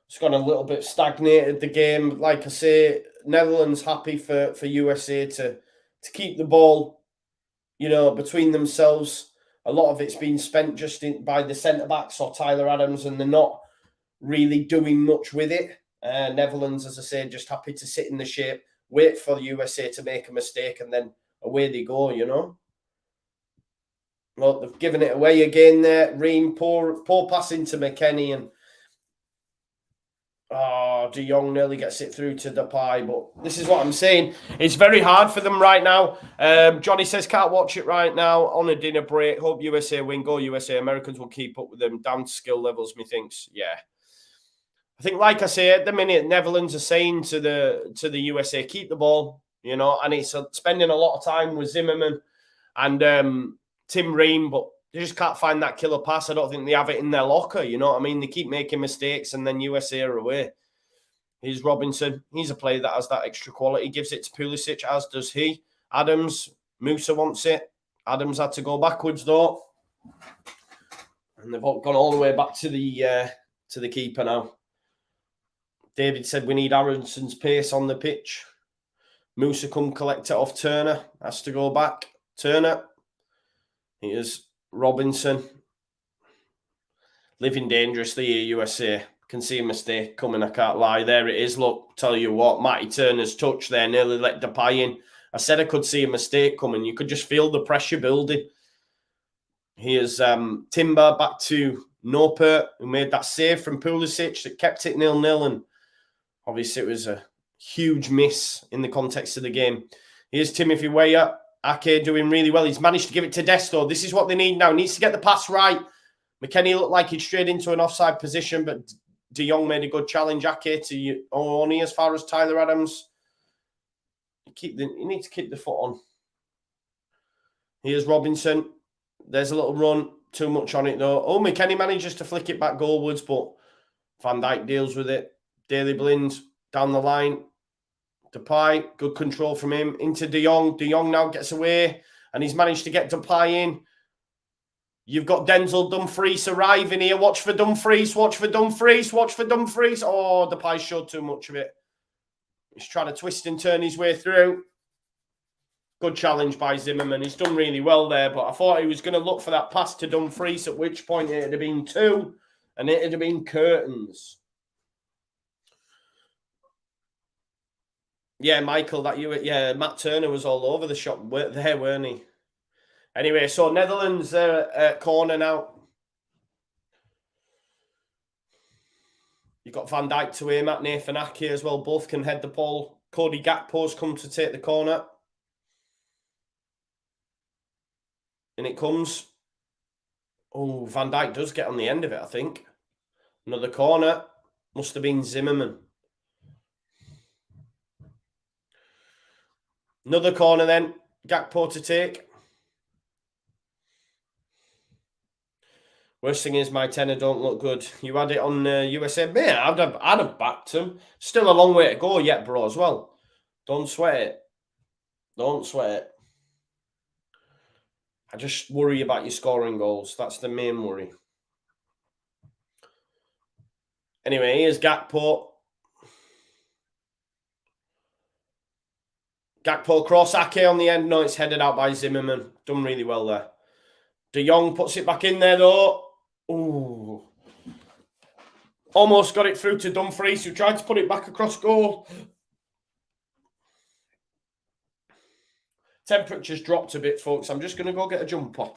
It's gone a little bit stagnated, the game. Like I say, Netherlands happy for USA to keep the ball, you know, between themselves. A lot of it's been spent just by the centre-backs or Tyler Adams, and they're not really doing much with it. Netherlands, as I say, just happy to sit in the shape, wait for the USA to make a mistake, and then away they go, you know. Well, they've given it away again there. Ream, poor pass into McKennie, and De Jong nearly gets it through to Depay. But this is what I'm saying. It's very hard for them right now. Johnny says, can't watch it right now. On a dinner break. Hope USA win. Go USA. Americans will keep up with them. Down to skill levels, methinks. Yeah. I think, like I say, at the minute, Netherlands are saying to the USA, keep the ball, you know, and it's spending a lot of time with Zimmerman and Tim Ream, but they just can't find that killer pass. I don't think they have it in their locker, you know what I mean? They keep making mistakes, and then USA are away. Here's Robinson. He's a player that has that extra quality. Gives it to Pulisic, as does he. Adams. Musa wants it. Adams had to go backwards, though. And they've gone all the way back to the keeper now. David said we need Aronson's pace on the pitch. Musa come collect it off Turner. Has to go back. Turner. Here's Robinson. Living dangerously here, USA. Can see a mistake coming, I can't lie. There it is. Look, tell you what, Matty Turner's touch there nearly let Depay in. I said I could see a mistake coming. You could just feel the pressure building. Here's Timber back to Noppert, who made that save from Pulisic that kept it 0-0. And obviously it was a huge miss in the context of the game. Here's Timothy Weah. Ake doing really well. He's managed to give it to Desto. This is what they need now. He needs to get the pass right. McKennie looked like he'd strayed into an offside position, but De Jong made a good challenge. Ake to Oni as far as Tyler Adams. You need to keep the foot on. Here's Robinson. There's a little run. Too much on it, though. Oh, McKennie manages to flick it back goalwards, but Van Dijk deals with it. Daley Blind down the line. Depay, good control from him. Into De Jong. De Jong now gets away, and he's managed to get Depay in. You've got Denzel Dumfries arriving here. Watch for Dumfries. Watch for Dumfries. Watch for Dumfries. Oh, Depay showed too much of it. He's trying to twist and turn his way through. Good challenge by Zimmerman. He's done really well there, but I thought he was going to look for that pass to Dumfries, at which point it would have been 2, and it would have been curtains. Yeah, Michael, Matt Turner was all over the shop there, weren't he? Anyway, so Netherlands corner now. You've got Van Dijk to aim at, Nathan Ake as well. Both can head the ball. Cody Gakpo's come to take the corner. And it comes. Oh, Van Dijk does get on the end of it, I think. Another corner. Must have been Zimmerman. Another corner then. Gakpo to take. Worst thing is my tenor don't look good. You had it on USA. Man, I'd have backed him. Still a long way to go yet, bro, as well. Don't sweat it. Don't sweat it. I just worry about your scoring goals. That's the main worry. Anyway, here's Gakpo. Gakpo cross, Ake on the end. No, it's headed out by Zimmerman. Done really well there. De Jong puts it back in there, though. Ooh. Almost got it through to Dumfries, who tried to put it back across goal. Temperature's dropped a bit, folks. I'm just going to go get a jumper.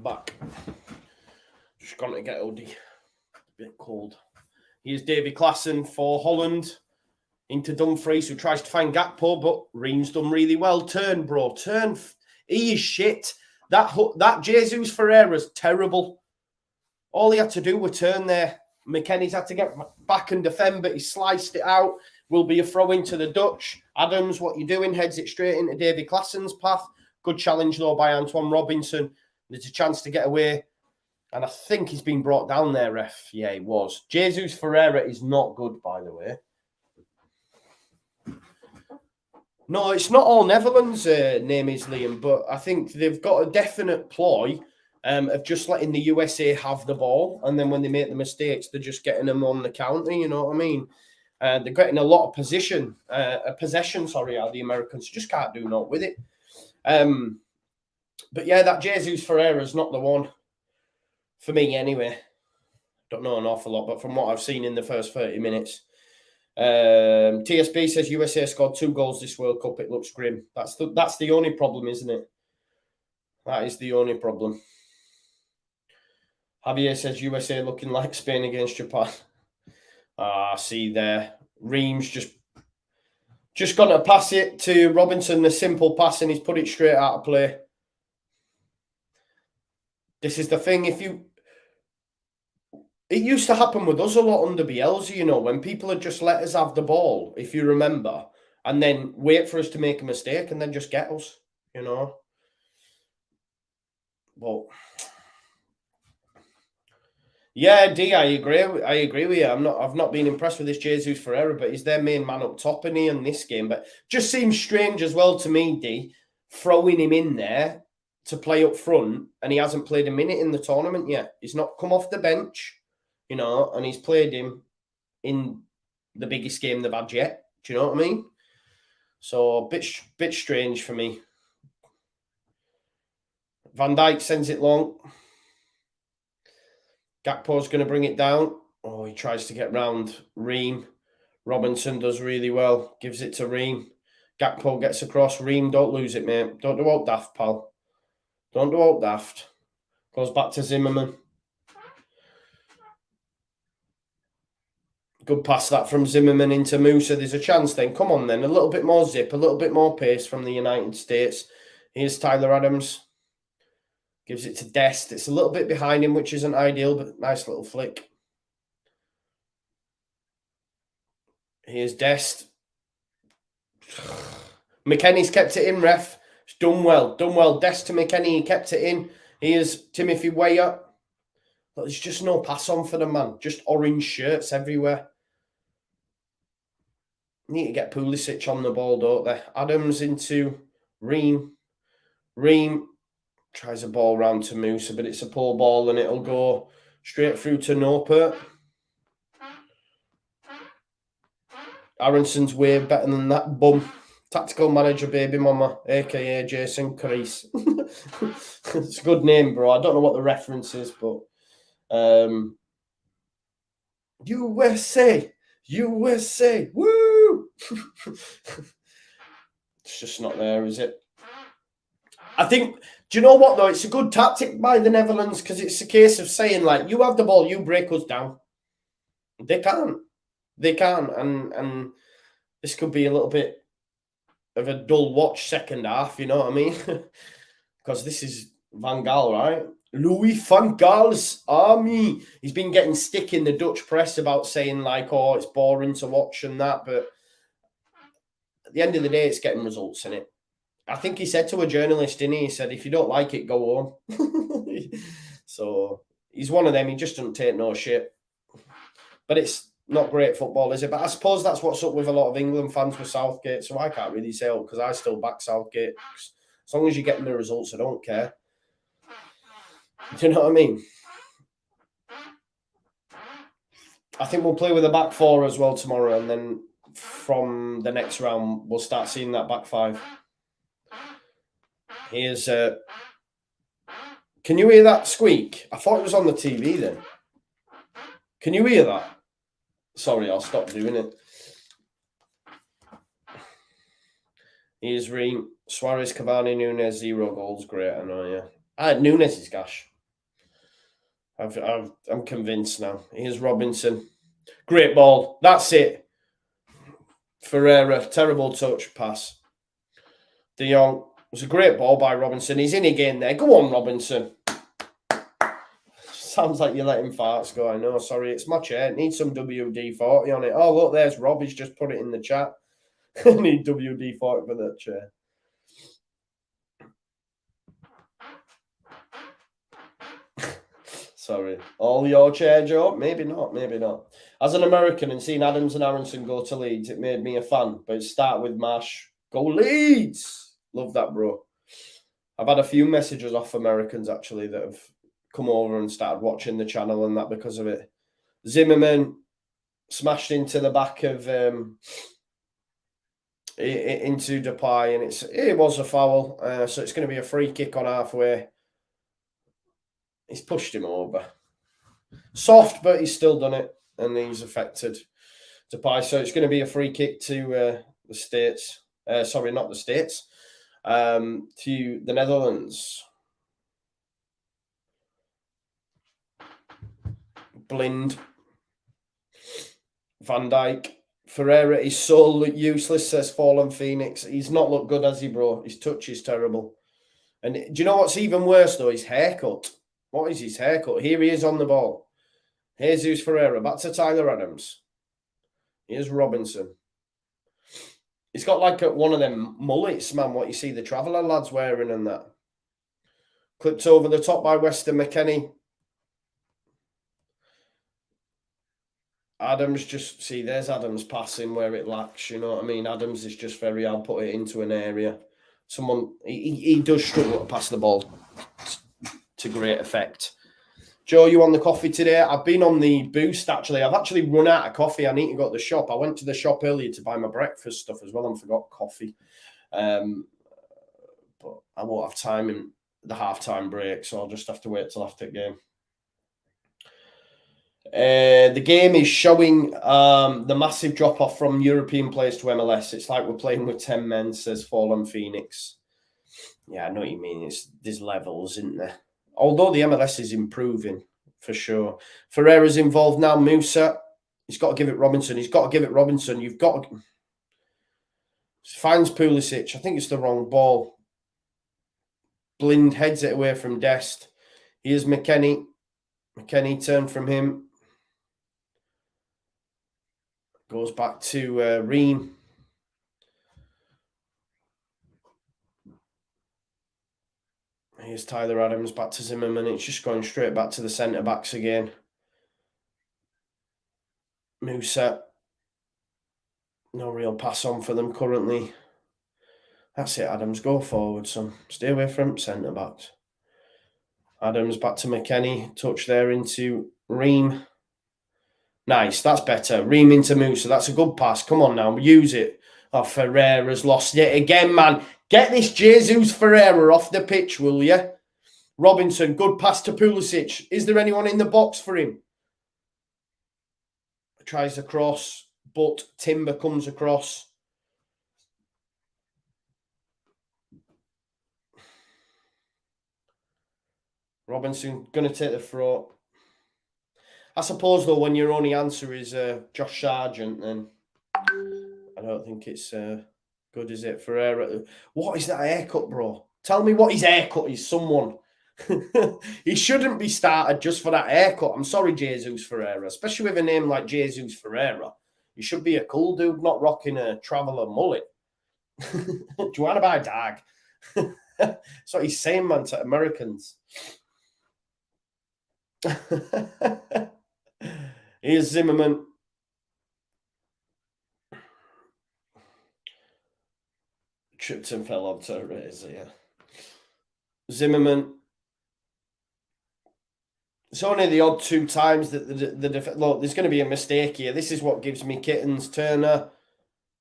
Back. Just gone to get Odie. A bit cold. Here's Davy Klaassen for Holland. Into Dumfries, who tries to find Gakpo, but Ream's done really well. Turn, bro. Turn. He is shit. That Jesus Ferreira's terrible. All he had to do was turn there. McKennie's had to get back and defend, but he sliced it out. Will be a throw into the Dutch. Adams, what you doing? Heads it straight into Davy Klaassen's path. Good challenge, though, by Antoine Robinson. There's a chance to get away. And I think he's been brought down there, ref. Yeah, he was. Jesus Ferreira is not good, by the way. No, it's not all Netherlands' name is Liam, but I think they've got a definite ploy of just letting the USA have the ball. And then when they make the mistakes, they're just getting them on the counter, you know what I mean? They're getting a lot of possession, are the Americans. Just can't do naught with it. But yeah, that Jesus Ferreira is not the one for me anyway. Don't know an awful lot, but from what I've seen in the first 30 minutes. TSB says USA scored 2 goals this World Cup. It looks grim. That's the only problem, isn't it? That is the only problem. Javier says USA looking like Spain against Japan. See there. Ream's just got to pass it to Robinson, the simple pass, and he's put it straight out of play. This is the thing. It used to happen with us a lot under Bielsa, you know, when people had just let us have the ball, if you remember, and then wait for us to make a mistake and then just get us, you know. But yeah, D, I agree with you. I've not been impressed with this Jesus Ferreira, but he's their main man up top, and he in this game. But just seems strange as well to me, D, throwing him in there to play up front, and he hasn't played a minute in the tournament yet. He's not come off the bench. You know, and he's played him in the biggest game they've had yet. Do you know what I mean? So a bit strange for me. Van Dijk sends it long. Gakpo's going to bring it down. Oh, he tries to get round Ream. Robinson does really well. Gives it to Ream. Gakpo gets across. Ream, don't lose it, mate. Don't do out daft, pal. Don't do out daft. Goes back to Zimmerman. Good pass that from Zimmerman into Musa. There's a chance then. Come on then. A little bit more zip, a little bit more pace from the United States. Here's Tyler Adams. Gives it to Dest. It's a little bit behind him, which isn't ideal, but nice little flick. Here's Dest. McKennie's kept it in, ref. It's done well. Done well. Dest to McKennie. He kept it in. Here's Timothy Weah. But there's just no pass on for the man. Just orange shirts everywhere. Need to get Pulisic on the ball, don't they? Adams into Ream. Ream tries a ball round to Musa, but it's a poor ball and it'll go straight through to Noppert. Aronson's way better than that bum. Tactical manager baby mama, a.k.a. Jason Crease. It's a good name, bro. I don't know what the reference is, but... USA, woo! It's just not there, is it? I think, do you know what though? It's a good tactic by the Netherlands because it's a case of saying like, you have the ball, you break us down. They can't, and this could be a little bit of a dull watch second half, you know what I mean? Because this is Van Gaal, right? Louis van Gaal's army. He's been getting stick in the Dutch press about saying like, oh, it's boring to watch and that. But at the end of the day, it's getting results in it. I think he said to a journalist, didn't he? He said, if you don't like it, go home. So he's one of them. He just doesn't take no shit. But it's not great football, is it? But I suppose that's what's up with a lot of England fans with Southgate. So I can't really say, because I still back Southgate. As long as you're getting the results, I don't care. Do you know what I mean? I think we'll play with a back four as well tomorrow. And then from the next round, we'll start seeing that back five. Here's... Can you hear that squeak? I thought it was on the TV then. Can you hear that? Sorry, I'll stop doing it. Here's Ream. Suarez, Cavani, Nunes, 0 goals. Great, I know, yeah. Nunes is gash. I'm convinced now. Here's Robinson. Great ball. That's it. Ferreira, terrible touch pass. De Jong. It was a great ball by Robinson. He's in again there. Go on, Robinson. Sounds like you're letting farts go. I know. Sorry, it's my chair. It needs some WD-40 on it. Oh, look, there's Rob. He's just put it in the chat. I need WD-40 for that chair. Sorry. All your chair, Joe? Maybe not. Maybe not. As an American and seeing Adams and Aronson go to Leeds, it made me a fan. But it started with Marsh. Go Leeds! Love that, bro. I've had a few messages off Americans, actually, that have come over and started watching the channel and that because of it. Zimmerman smashed into the back of... into Depay, and it was a foul. So it's going to be a free kick on halfway. He's pushed him over. Soft, but he's still done it, and he's affected Depay. So it's going to be a free kick to the States. Sorry, not the States. To the Netherlands. Blind. Van Dijk. Ferreira is so useless, says Fallen Phoenix. He's not looked good, has he, bro? His touch is terrible. And do you know what's even worse, though? His haircut. What is his haircut? Here he is on the ball. Jesus Ferreira. Back to Tyler Adams. Here's Robinson. He's got like one of them mullets, man, what you see the Traveller lads wearing and that. Clipped over the top by Weston McKennie. Adams just, see, there's Adams passing where it lacks, you know what I mean? Adams is just very hard, put it into an area. He does struggle to pass the ball to great effect. Joe, you on the coffee today? I've been on the Boost, actually. I've actually run out of coffee. I need to go to the shop. I went to the shop earlier to buy my breakfast stuff as well and forgot coffee. But I won't have time in the halftime break, so I'll just have to wait till after the game. The game is showing the massive drop-off from European players to MLS. It's like we're playing with 10 men, says Fallen Phoenix. Yeah, I know what you mean. There's levels, isn't there? Although the MLS is improving, for sure. Ferreira's involved now. Musa, he's got to give it Robinson. He's got to give it Robinson. You've got to... Finds Pulisic. I think it's the wrong ball. Blind heads it away from Dest. Here's McKennie. McKennie turned from him. Goes back to Ream. Here's Tyler Adams back to Zimmerman. It's just going straight back to the centre-backs again. Musa. No real pass on for them currently. That's it, Adams. Go forward, son. Stay away from centre-backs. Adams back to McKennie. Touch there into Ream. Nice, that's better. Ream into Musa. That's a good pass. Come on now, use it. Oh, Ferreira's lost it again, man. Get this Jesus Ferreira off the pitch, will you? Robinson, good pass to Pulisic. Is there anyone in the box for him? Tries a cross, but Timber comes across. Robinson going to take the throw. I suppose, though, when your only answer is Josh Sargent, then I don't think it's good, is it? Ferreira. What is that haircut, bro? Tell me what his haircut is, someone. He shouldn't be started just for that haircut. I'm sorry, Jesus Ferreira, especially with a name like Jesus Ferreira. He should be a cool dude, not rocking a traveller mullet. Do you want to buy a dog? That's what he's saying, man, to Americans. Here's Zimmerman. Tripped and fell onto a razor, yeah. Zimmerman. It's only the odd 2 times that look, there's going to be a mistake here. This is what gives me kittens. Turner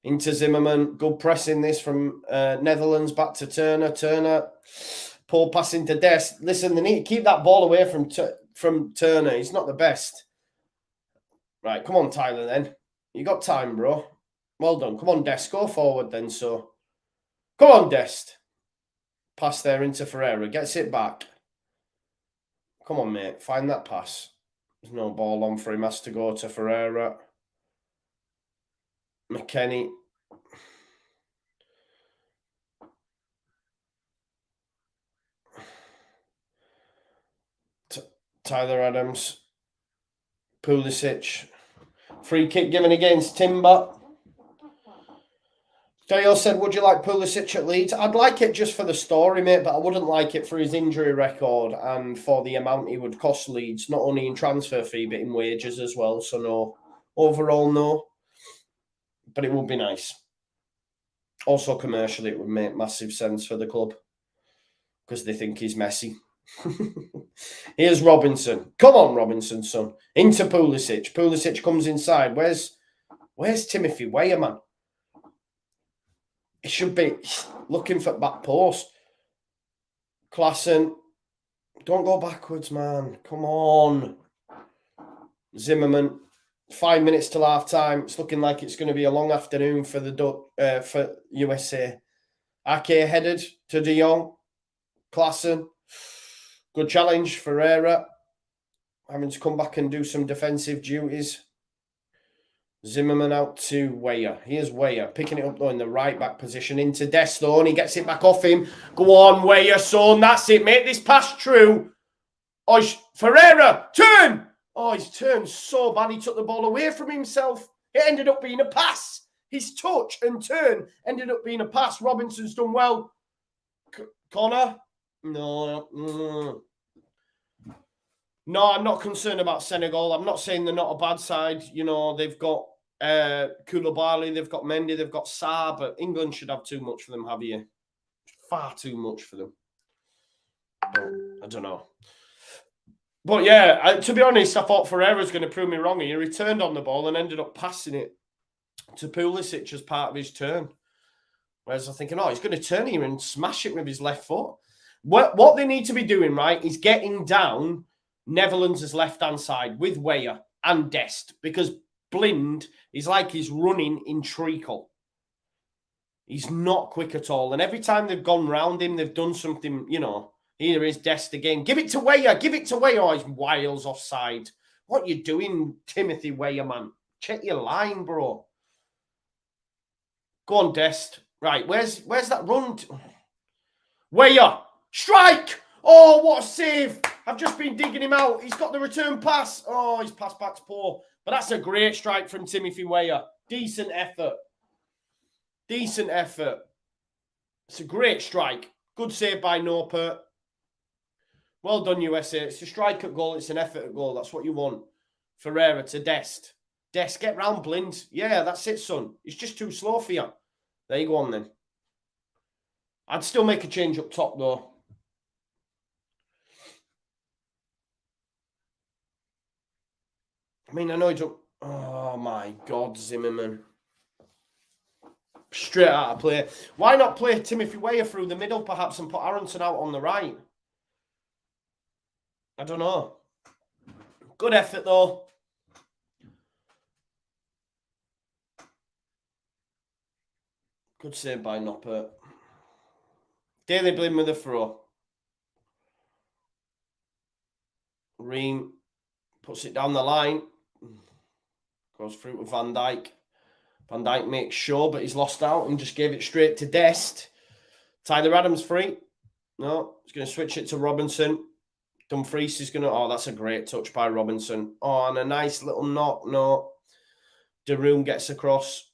into Zimmerman. Good pressing this from Netherlands back to Turner. Turner. Poor passing to Dest. Listen, they need to keep that ball away from Turner. He's not the best. Right, come on, Tyler, then. You got time, bro. Well done. Come on, Dest. Go forward then, so. Come on, Dest. Pass there into Ferreira. Gets it back. Come on, mate. Find that pass. There's no ball on for him. Has to go to Ferreira. McKennie. Tyler Adams. Pulisic. Free kick given against Timber. Dale said, would you like Pulisic at Leeds? I'd like it just for the story, mate, but I wouldn't like it for his injury record and for the amount he would cost Leeds, not only in transfer fee, but in wages as well. So no. Overall, no. But it would be nice. Also, commercially, it would make massive sense for the club because they think he's Messi. Here's Robinson. Come on, Robinson, son. Into Pulisic. Pulisic comes inside. Where's Timothy Weah, man? It should be looking for back post. Klassen. Don't go backwards, man. Come on. Zimmerman. 5 minutes till half time. It's looking like it's going to be a long afternoon for the for USA. Ake headed to De Jong. Klassen. Good challenge. Ferreira. Having to come back and do some defensive duties. Zimmerman out to Weah. Here's Weah picking it up though in the right back position into Desto, and he gets it back off him. Go on, Weah, son. That's it. Make this pass true. Oh, Ferreira, turn. Oh, he's turned so bad. He took the ball away from himself. It ended up being a pass. His touch and turn ended up being a pass. Robinson's done well. Connor? No. No, I'm not concerned about Senegal. I'm not saying they're not a bad side. You know, they've got Koulibaly, they've got Mendy, they've got Sarr, but England should have too much for them, have you? Far too much for them. I don't know. But yeah, to be honest, I thought Ferreira was going to prove me wrong. He returned on the ball and ended up passing it to Pulisic as part of his turn. Whereas I'm thinking, he's going to turn here and smash it with his left foot. What they need to be doing, right, is getting down Netherlands' left-hand side with Weah and Dest, because Blind is like he's running in treacle. He's not quick at all. And every time they've gone round him, they've done something, you know. Here is Dest again. Give it to Weah. Give it to Weah. Oh, he's Wiles offside. What are you doing, Timothy Weah, man? Check your line, bro. Go on, Dest. Right, where's that run? Weah. Strike! Oh, what a save. I've just been digging him out. He's got the return pass. Oh, his pass back's poor. But that's a great strike from Timothy Weah. Decent effort. Decent effort. It's a great strike. Good save by Noppert. Well done, USA. It's a strike at goal. It's an effort at goal. That's what you want. Ferreira to Dest. Dest, get round Blind. Yeah, that's it, son. It's just too slow for you. There you go on, then. I'd still make a change up top, though. I mean, I know you don't... Oh, my God, Zimmerman. Straight out of play. Why not play Timothy Weah through the middle, perhaps, and put Aronson out on the right? I don't know. Good effort, though. Good save by Noppert. Daily Blind with a throw. Ream puts it down the line. Goes through to Van Dijk. Van Dijk makes sure, but he's lost out and just gave it straight to Dest. Tyler Adams free. No, he's going to switch it to Robinson. Dumfries is going to... Oh, that's a great touch by Robinson. Oh, and a nice little knock. No. De Roon gets across.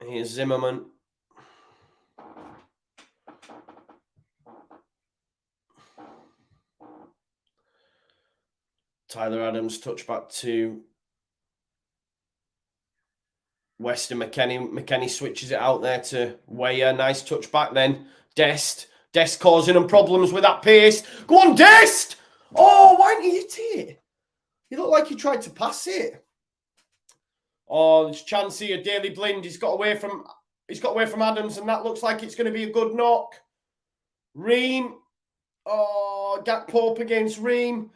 Here's Zimmerman. Tyler Adams, touch back to Weston McKennie. McKennie switches it out there to Weyer. Nice touch back then. Dest. Dest causing them problems with that pace. Go on, Dest! Oh, why didn't you hit it? You look like you tried to pass it. Oh, there's a chance here. Daley Blind. He's got away from Adams, and that looks like it's going to be a good knock. Ream. Oh, Gakpo up against Ream.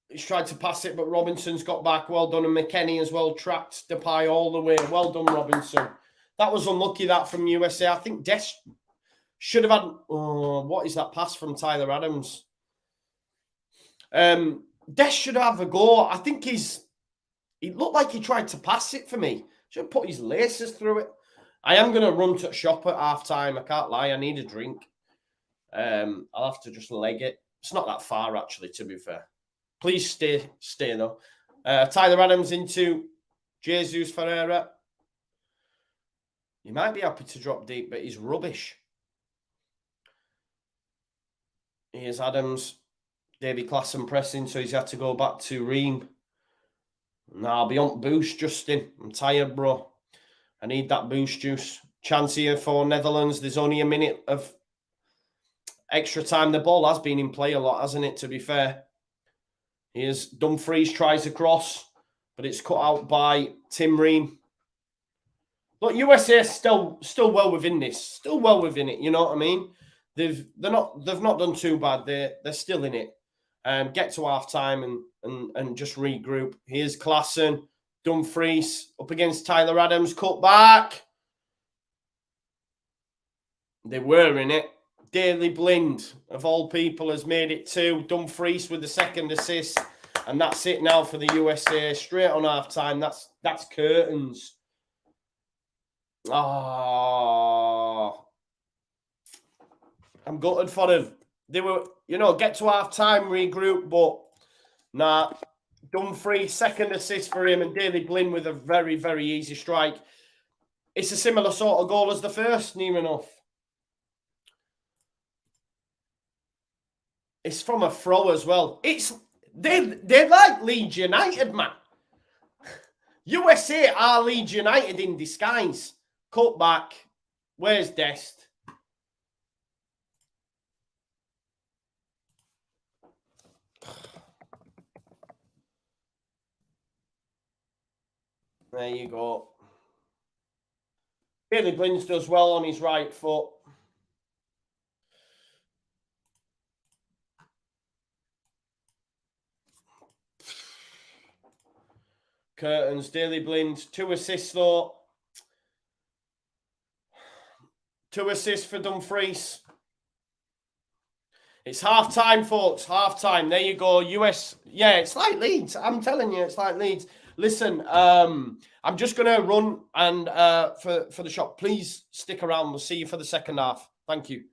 He's tried to pass it, but Robinson's got back. Well done. And McKennie as well tracked Depay all the way. Well done, Robinson. That was unlucky, that from USA. I think Dest should have had... Oh, what is that pass from Tyler Adams? Dest should have a go. I think he looked like he tried to pass it for me. Should have put his laces through it. I am going to run to shop at half-time. I can't lie. I need a drink. I'll have to just leg it. It's not that far, actually, to be fair. Please stay though. Tyler Adams into Jesus Ferreira. He might be happy to drop deep, but he's rubbish. Here's Adams. Davy Klassen pressing, so he's had to go back to Ream. Nah, I'll be on boost, Justin. I'm tired, bro. I need that boost juice. Chance here for Netherlands. There's only a minute of extra time. The ball has been in play a lot, hasn't it, to be fair? Here's Dumfries, tries a cross, but it's cut out by Tim Ream. Look, USA still well within this. Still well within it, you know what I mean? They've not done too bad. They're still in it. Get to half-time and just regroup. Here's Klassen, Dumfries up against Tyler Adams, cut back. They were in it. Daley Blind, of all people, has made it 2. Dumfries with the second assist. And that's it now for the USA. Straight on half-time. That's curtains. Oh. I'm gutted for them. They were, get to half-time, regroup, but nah. Dumfries, second assist for him, and Daley Blind with a very, very easy strike. It's a similar sort of goal as the first, near enough. It's from a throw as well. They're like Leeds United, man. USA are Leeds United in disguise. Cut back. Where's Dest? There you go. Daley Blind does well on his right foot. Curtains, Daley Blind, 2 assists though. 2 assists for Dumfries. It's half-time, folks. Half-time. There you go. US. Yeah, it's like Leeds. I'm telling you, it's like Leeds. Listen, I'm just going to run and for the shop. Please stick around. We'll see you for the second half. Thank you.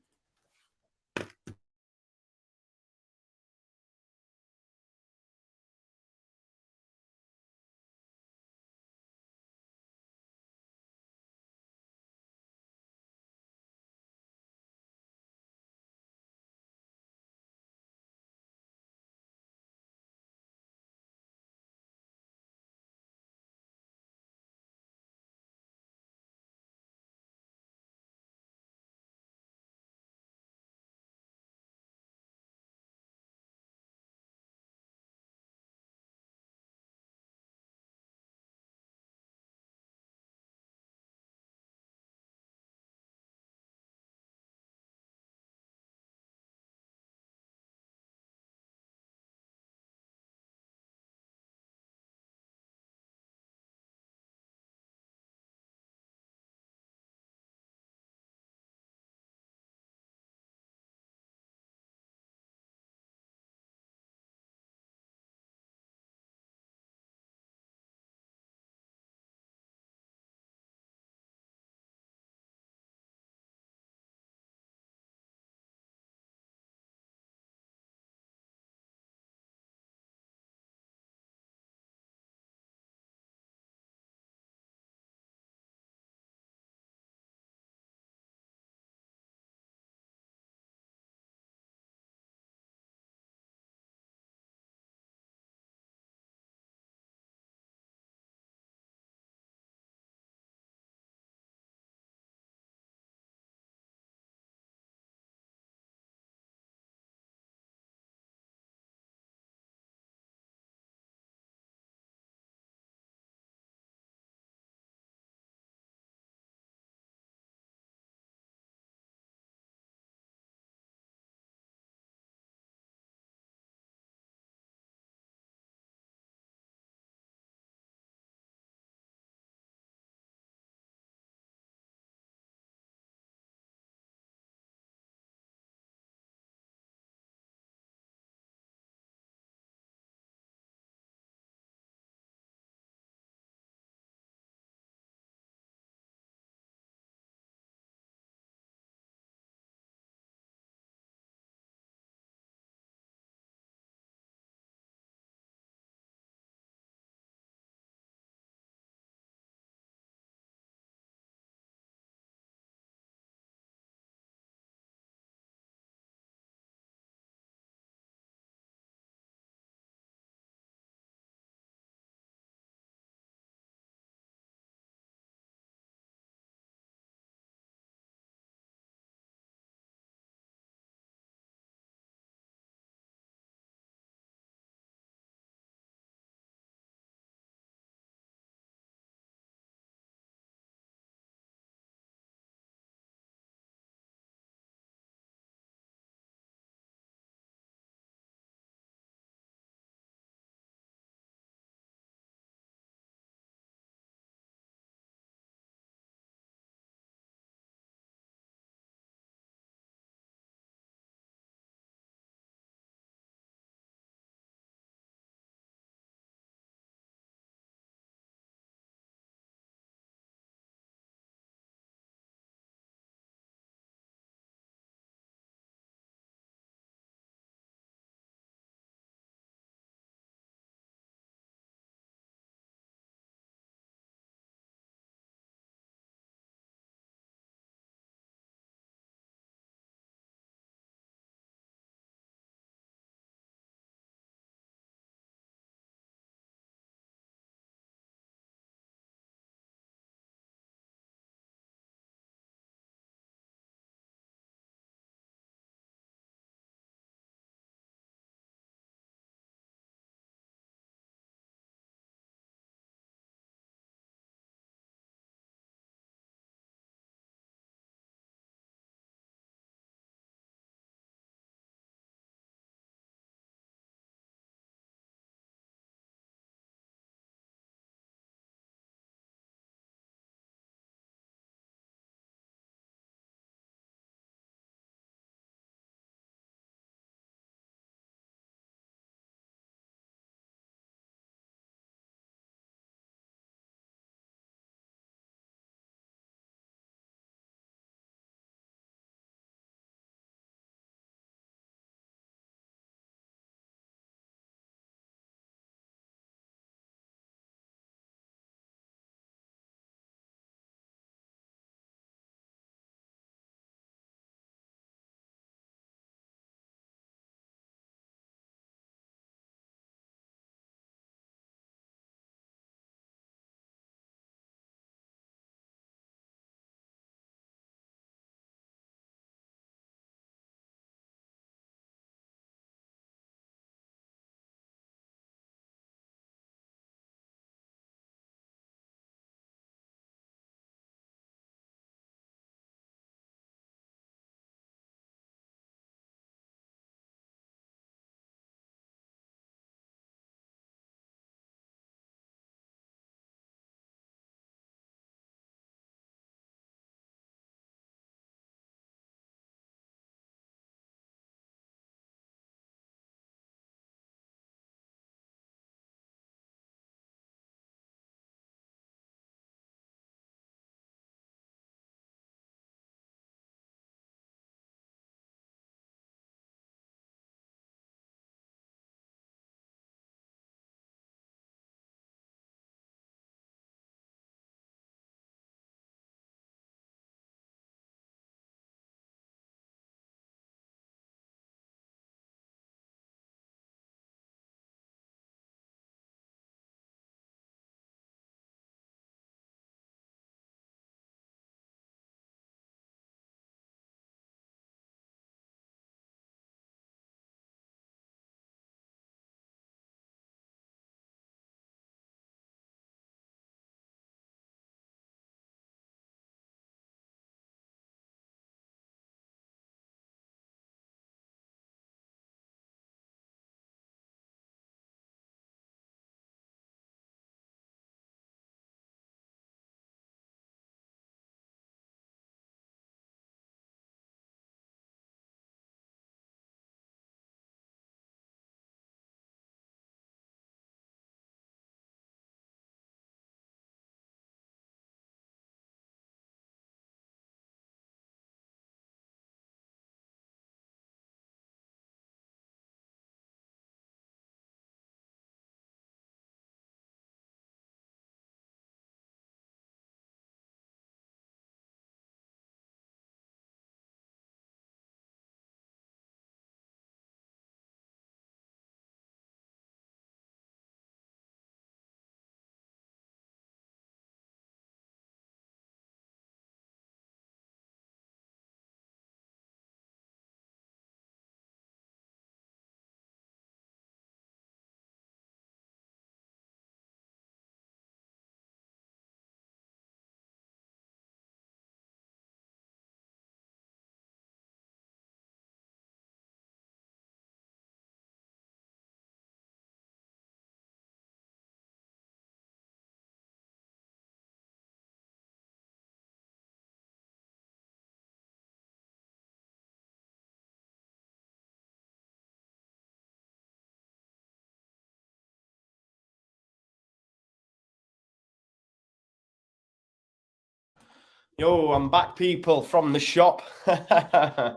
Yo, I'm back, people, from the shop. Yeah,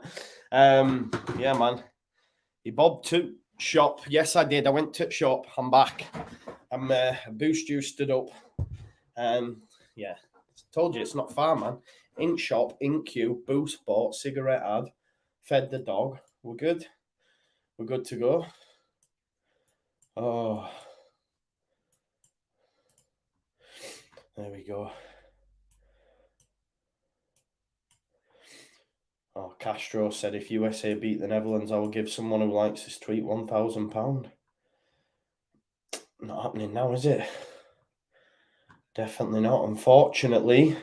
man. He bobbed to shop. Yes, I did. I went to shop. I'm back. I'm boost juiced up. Yeah, told you it's not far, man. In shop, in queue, boost bought, cigarette ad, fed the dog. We're good. We're good to go. Oh, there we go. Oh, Castro said, if USA beat the Netherlands, I will give someone who likes this tweet £1,000. Not happening now, is it? Definitely not. Unfortunately,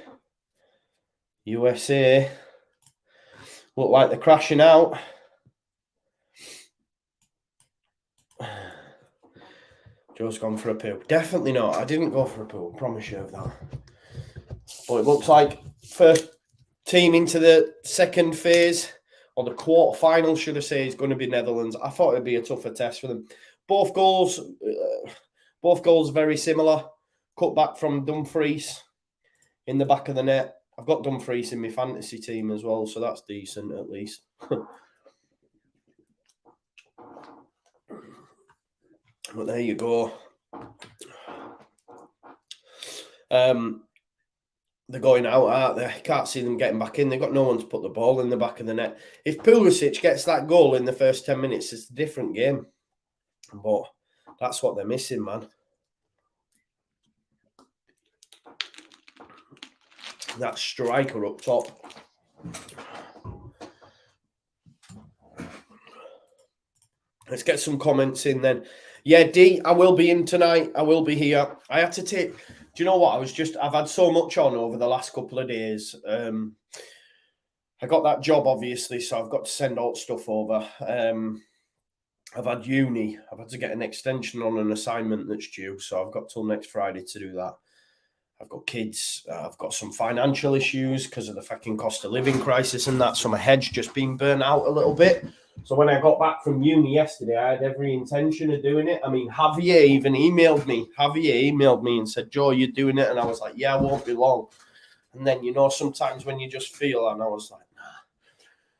USA look like they're crashing out. Joe's gone for a poo. Definitely not. I didn't go for a poo. I promise you of that. But it looks like first team into the second phase, or the quarter final, should I say, is going to be Netherlands. I thought it'd be a tougher test for them. Both goals very similar. Cut back from Dumfries in the back of the net. I've got Dumfries in my fantasy team as well, so that's decent at least. But there you go. They're going out, aren't they? Can't see them getting back in. They've got no one to put the ball in the back of the net. If Pulisic gets that goal in the first 10 minutes, it's a different game. But that's what they're missing, man. That striker up top. Let's get some comments in then. Yeah, D, I will be in tonight. I will be here. I had to take... Do you know what? I've had so much on over the last couple of days. I got that job, obviously, so I've got to send out stuff over. I've had uni. I've had to get an extension on an assignment that's due, so I've got till next Friday to do that. I've got kids. I've got some financial issues because of the fucking cost of living crisis and that. So my head's just been burnt out a little bit. So when I got back from uni yesterday, I had every intention of doing it. I mean, Javier even emailed me. And said, Joe, you're doing it? And I was like, yeah, I won't be long. And then, you know, sometimes when you just feel, and I was like, nah.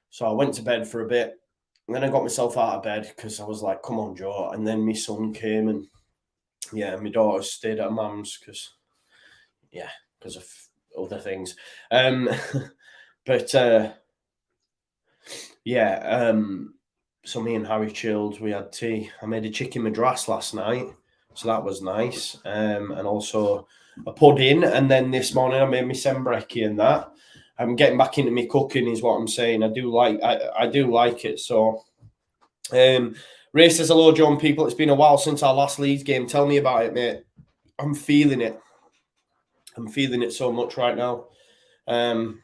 So I went to bed for a bit. And then I got myself out of bed because I was like, come on, Joe. And then my son came and, yeah, my daughter stayed at mum's because of other things. So me and Harry chilled. We had tea. I made a chicken madras last night, so that was nice. And also a pudding. And then this morning I made my sembrecci and that. I'm getting back into my cooking, is what I'm saying. I do like it. So, Ray says, hello, John. People, it's been a while since our last Leeds game. Tell me about it, mate. I'm feeling it. I'm feeling it so much right now. But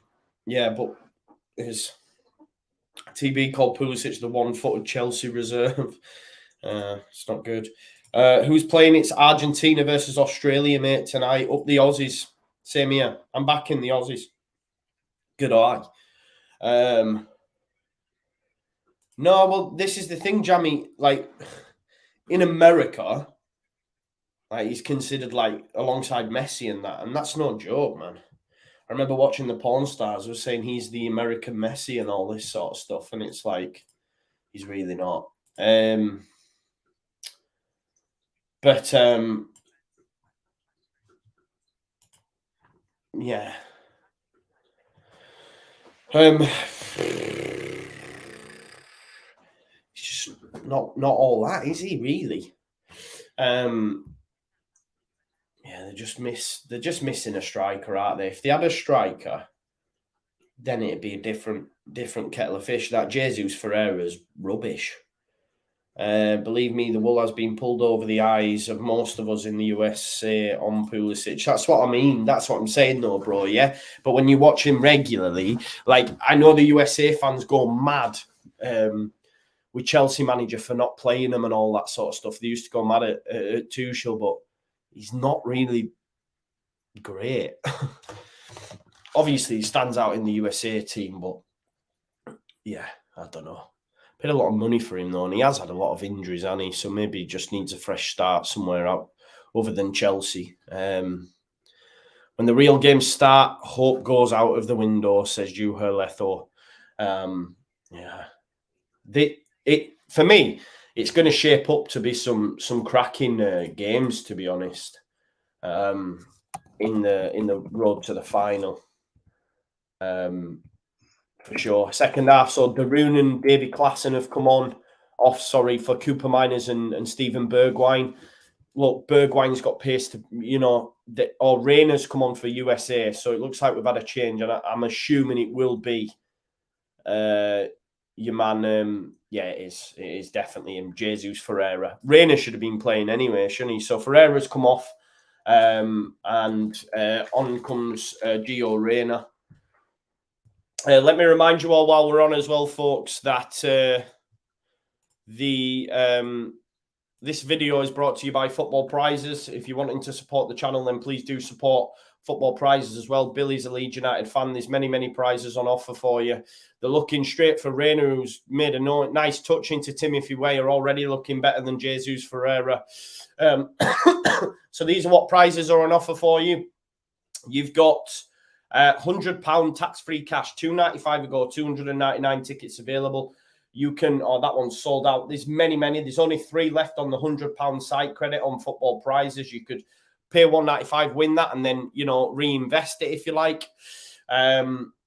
his TB called Pulisic the one-footed Chelsea reserve. It's not good. Who's playing? It's Argentina versus Australia, mate, tonight. Up the Aussies. Same here. I'm back in the Aussies. Good eye. No, well, this is the thing, Jamie. Like, in America, like, he's considered, like, alongside Messi and that. And that's no joke, man. I remember watching the porn stars who were saying he's the American Messi and all this sort of stuff. And it's like, he's really not. Yeah. He's just not all that, is he, really? They're just missing a striker, aren't they? If they had a striker, then it'd be a different kettle of fish. That Jesus Ferreira's rubbish. Believe me, the wool has been pulled over the eyes of most of us in the USA on Pulisic. That's what I mean. That's what I'm saying, though, bro. Yeah. But when you watch him regularly, like, I know the USA fans go mad with Chelsea manager for not playing him and all that sort of stuff. They used to go mad at Tuchel, but he's not really great. Obviously, he stands out in the USA team, but yeah, I don't know. Paid a lot of money for him, though, and he has had a lot of injuries, hasn't he? So maybe he just needs a fresh start somewhere out other than Chelsea. But When the real games start, hope goes out of the window, says JUSTJOE. Yeah. For me, it's going to shape up to be some cracking games, to be honest, in the road to the final. For sure. Second half, so Darun and David Klassen have come on for Cooper Miners and Stephen Bergwijn. Look, Bergwijn's got pace to, or Rayner's come on for USA, so it looks like we've had a change, and I'm assuming it will be your man. Yeah, it is definitely him, Jesus Ferreira. Rayner should have been playing anyway, shouldn't he? So Ferreira's come off, and on comes Gio Reyna. Let me remind you all while we're on as well, folks, that this video is brought to you by Football Prizes. If you're wanting to support the channel, then please do support Football Prizes as well. Billy's a Leeds United fan. There's many prizes on offer for you. They're looking straight for Rayner, who's made a nice touch into Timothy Weah, already looking better than Jesus Ferreira. So these are what prizes are on offer for you. You've got £100 tax-free cash, $2.95 a go, 299 tickets available. You can, that one's sold out. There's many. There's only 3 left on the £100 site credit on Football Prizes. You could pay $1.95, win that, and then, reinvest it if you like.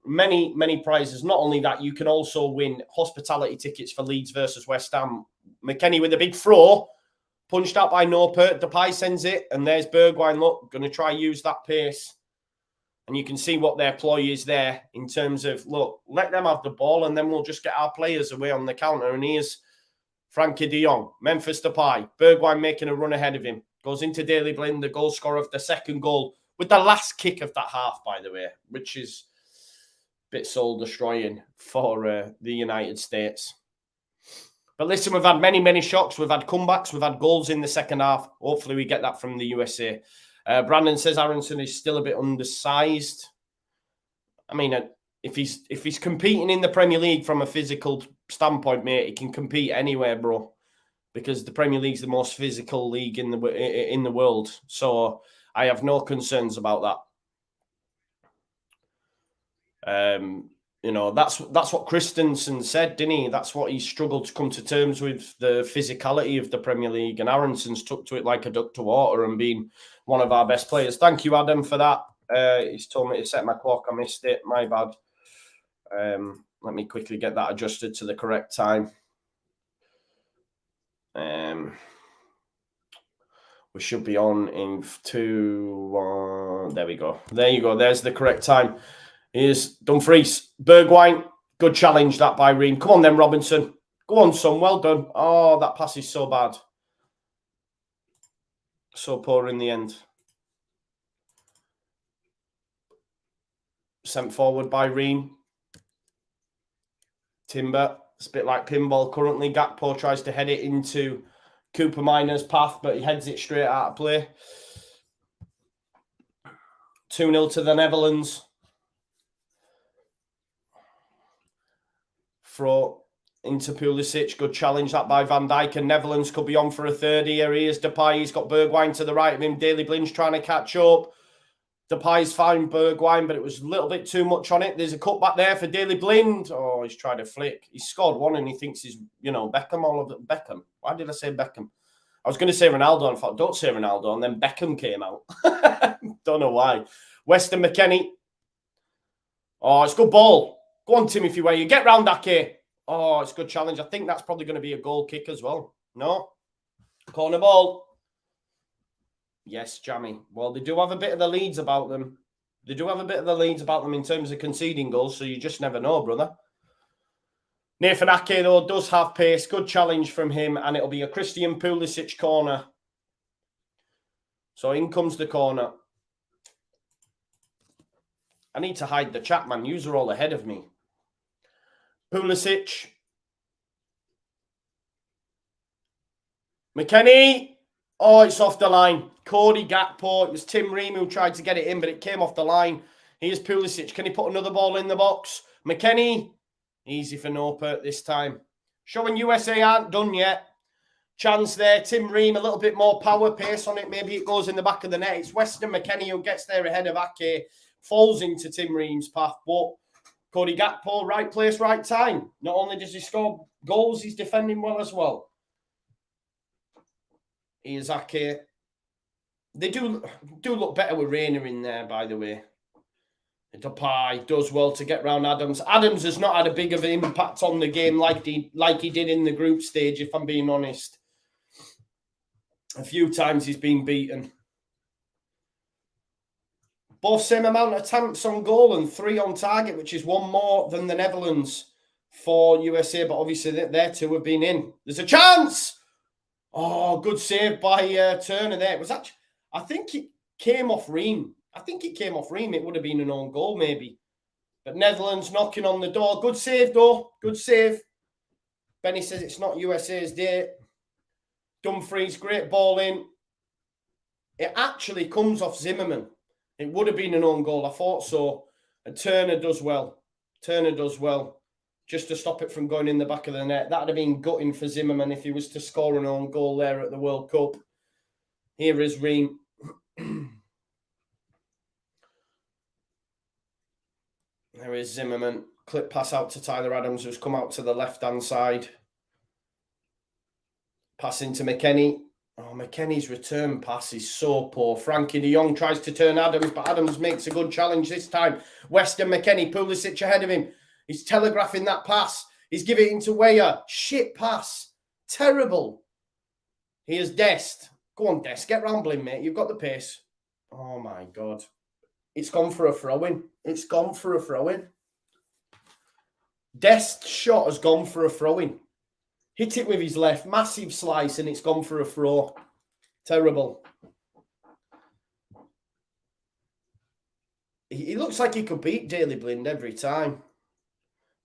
Many prizes. Not only that, you can also win hospitality tickets for Leeds versus West Ham. McKennie with a big throw, punched out by Noppert. Depay sends it, and there's Bergwijn. Look, going to try use that pace. And you can see what their ploy is there in terms of, look, let them have the ball and then we'll just get our players away on the counter. And here's Frankie de Jong, Memphis Depay, Bergwijn making a run ahead of him. Goes into Daley Blind, the goal scorer of the second goal, with the last kick of that half, by the way, which is a bit soul-destroying for the United States. But listen, we've had many shocks. We've had comebacks. We've had goals in the second half. Hopefully we get that from the USA. Brandon says Aronson is still a bit undersized. I mean, if he's competing in the Premier League from a physical standpoint, mate, he can compete anywhere, bro. Because the Premier League's the most physical league in the world. So I have no concerns about that. That's what Christensen said, didn't he? That's what he struggled to come to terms with, the physicality of the Premier League. And Aronson's took to it like a duck to water and been one of our best players. Thank you, Adam, for that. He's told me to set my clock. I missed it. My bad. Let me quickly get that adjusted to the correct time. We should be on in 2-1. There we go. There you go. There's the correct time. Here's Dumfries. Bergwijn. Good challenge that by Ream. Come on then, Robinson. Go on, son. Well done. Oh, that pass is so bad. So poor in the end. Sent forward by Ream. Timber. It's a bit like pinball currently. Gakpo tries to head it into Cooper Miner's path, but he heads it straight out of play. 2-0 to the Netherlands. Throw into Pulisic. Good challenge that by Van Dijk. And Netherlands could be on for a third here. Here's Depay. He's got Bergwijn to the right of him. Daley Blind's trying to catch up. Depay's found Bergwijn, but it was a little bit too much on it. There's a cut back there for Daley Blind. Oh, he's tried to flick. He's scored one and he thinks he's, Beckham all of it. Beckham. Why did I say Beckham? I was going to say Ronaldo and I thought, don't say Ronaldo. And then Beckham came out. Don't know why. Weston McKennie. Oh, it's good ball. Go on, Timothy Weah. You get round Ake. Oh, it's a good challenge. I think that's probably going to be a goal kick as well. No? Corner ball. Yes, Jammy. Well, they do have a bit of the leads about them. They do have a bit of the leads about them in terms of conceding goals, so you just never know, brother. Nathan Ake, though, does have pace. Good challenge from him, and it'll be a Christian Pulisic corner. So in comes the corner. I need to hide the chat, man. Yous are all ahead of me. Pulisic. McKennie. Oh, it's off the line. Cody Gakpo. It was Tim Ream who tried to get it in, but it came off the line. Here's Pulisic. Can he put another ball in the box? McKennie. Easy for Noppert this time. Showing USA aren't done yet. Chance there. Tim Ream, a little bit more power, pace on it. Maybe it goes in the back of the net. It's Weston McKennie who gets there ahead of Ake. Falls into Tim Ream's path. But Cody Gakpo, right place, right time. Not only does he score goals, he's defending well as well. Here's Ake. They do look better with Reina in there, by the way. Depay does well to get round Adams. Adams has not had a big of an impact on the game like he did in the group stage, if I'm being honest. A few times he's been beaten. Both same amount of attempts on goal and 3 on target, which is 1 more than the Netherlands for USA. But obviously their 2 have been in. There's a chance! Oh, good save by Turner there. It was actually, I think it came off Ream. It would have been an own goal, maybe. But Netherlands knocking on the door. Good save, though. Good save. Benny says it's not USA's day. Dumfries, great ball in. It actually comes off Zimmerman. It would have been an own goal. I thought so. And Turner does well. Just to stop it from going in the back of the net. That would have been gutting for Zimmerman if he was to score an own goal there at the World Cup. Here is Ream. There is Zimmerman. Clip pass out to Tyler Adams, who's come out to the left-hand side. Pass into McKennie. Oh, McKennie's return pass is so poor. Frankie de Jong tries to turn Adams, but Adams makes a good challenge this time. Weston McKennie, Pulisic ahead of him. He's telegraphing that pass. He's giving it into Weah. Shit pass. Terrible. Here's Dest. Go on, Dest. Get rambling, mate. You've got the pace. Oh, my God. It's gone for a throw-in. Dest's shot has gone for a throw-in. Hit it with his left. Massive slice, and it's gone for a throw. Terrible. He looks like he could beat Daley Blind every time.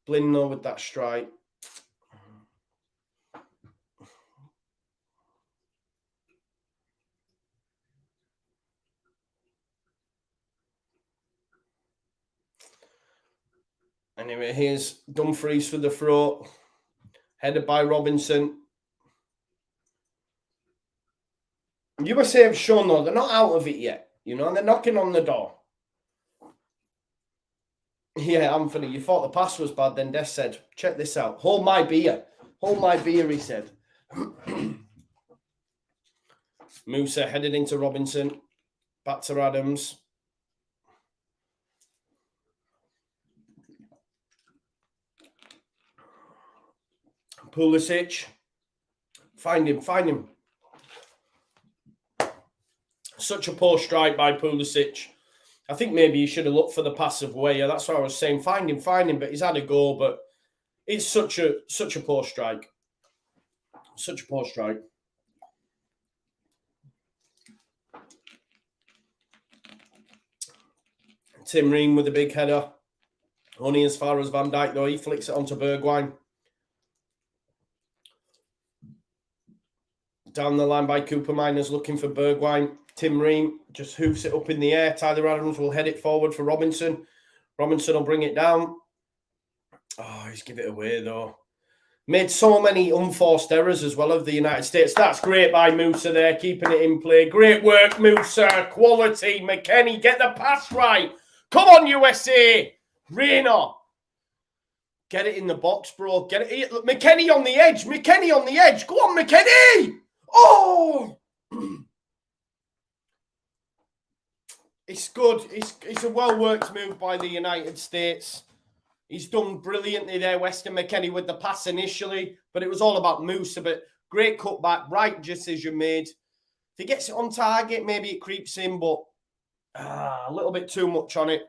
Blind, though, with that strike. Anyway, here's Dumfries for the throw. Headed by Robinson. USA have shown, though, they're not out of it yet. You know, they're knocking on the door. Yeah, Anthony, you thought the pass was bad. Then Des said, check this out. Hold my beer. Hold my beer, he said. Musa headed into Robinson. Back to Adams. Pulisic. Find him. Such a poor strike by Pulisic. I think maybe he should have looked for the pass of Weah. That's what I was saying. Find him. But he's had a goal. But it's such a poor strike. Such a poor strike. Tim Ream with a big header. Only as far as Van Dijk, though. He flicks it onto Bergwijn. Down the line by Cooper Miners looking for Bergwijn. Tim Ream just hoofs it up in the air. Tyler Adams will head it forward for Robinson. Robinson will bring it down. Oh, he's give it away, though. Made so many unforced errors as well of the United States. That's great by Musa there, keeping it in play. Great work, Musa. Quality. McKennie, get the pass right. Come on, USA. Reina. Get it in the box, bro. Get it. Look, McKennie on the edge. Go on, McKennie. Oh! It's good. It's a well-worked move by the United States. He's done brilliantly there, Weston McKennie, with the pass initially, but it was all about Musa. But great cutback, right decision made. If he gets it on target, maybe it creeps in, but a little bit too much on it.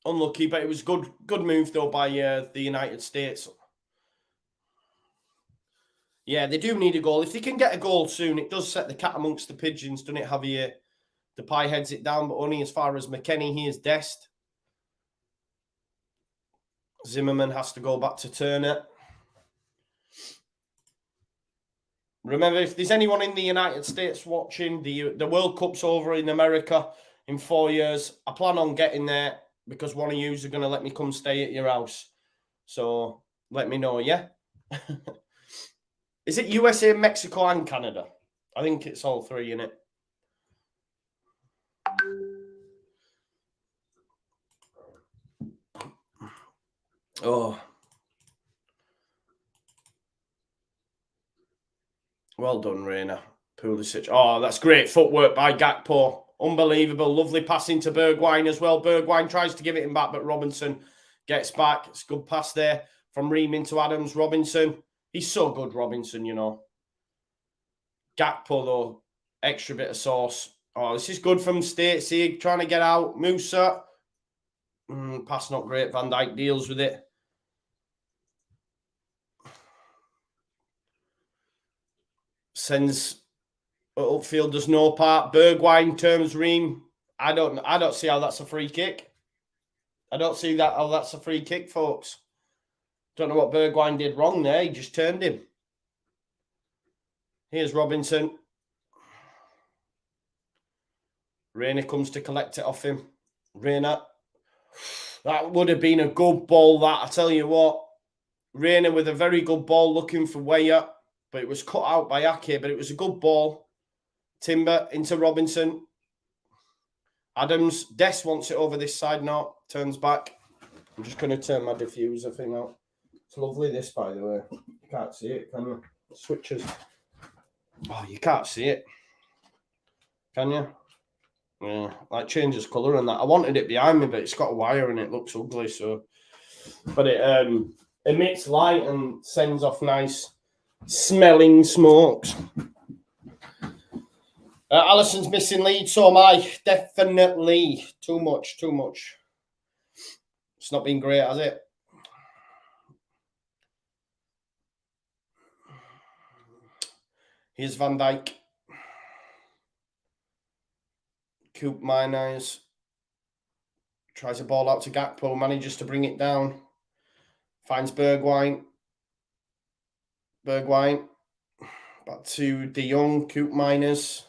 Unlucky, but it was good move, though, by the United States. Yeah, they do need a goal. If they can get a goal soon, it does set the cat amongst the pigeons, doesn't it, Javier? Depay heads it down, but only as far as McKennie. Here's Dest. Zimmerman has to go back to Turner. Remember, if there's anyone in the United States watching, the World Cup's over in America in 4 years. I plan on getting there because one of you are going to let me come stay at your house. So let me know, yeah? Is it USA, Mexico, and Canada? I think it's all three, innit? Oh. Well done, Reina. Pulisic. Oh, that's great footwork by Gakpo. Unbelievable. Lovely passing to Bergwijn as well. Bergwijn tries to give it him back, but Robinson gets back. It's a good pass there from Ream into Adams. Robinson. He's so good, Robinson, you know. Gakpo, though. Extra bit of sauce. Oh, this is good from Stacey. Trying to get out. Musa. Pass not great. Van Dijk deals with it. Sends upfield, does no part. Bergwijn turns Ream. I don't see how that's a free kick. I don't see how that's a free kick, folks. Don't know what Bergwijn did wrong there. He just turned him. Here's Robinson. Reina comes to collect it off him. Reina. That would have been a good ball, that. I tell you what. Reina with a very good ball looking for Weah. But it was cut out by Ake. But it was a good ball. Timber into Robinson. Adams. Des wants it over this side now. Turns back. I'm just going to turn my diffuser thing out. It's lovely, this, by the way. You can't see it, can you? Switches. Oh, you can't see it. Can you? Yeah, like changes colour and that. I wanted it behind me, but it's got a wire and it looks ugly. So, but it emits light and sends off nice smelling smokes. Alisson's missing lead, so am I. Definitely. Too much. It's not been great, has it? Here's Van Dijk. Coop Miners. Tries a ball out to Gakpo. Manages to bring it down. Finds Bergwijn. Back to De Jong. Coop Miners.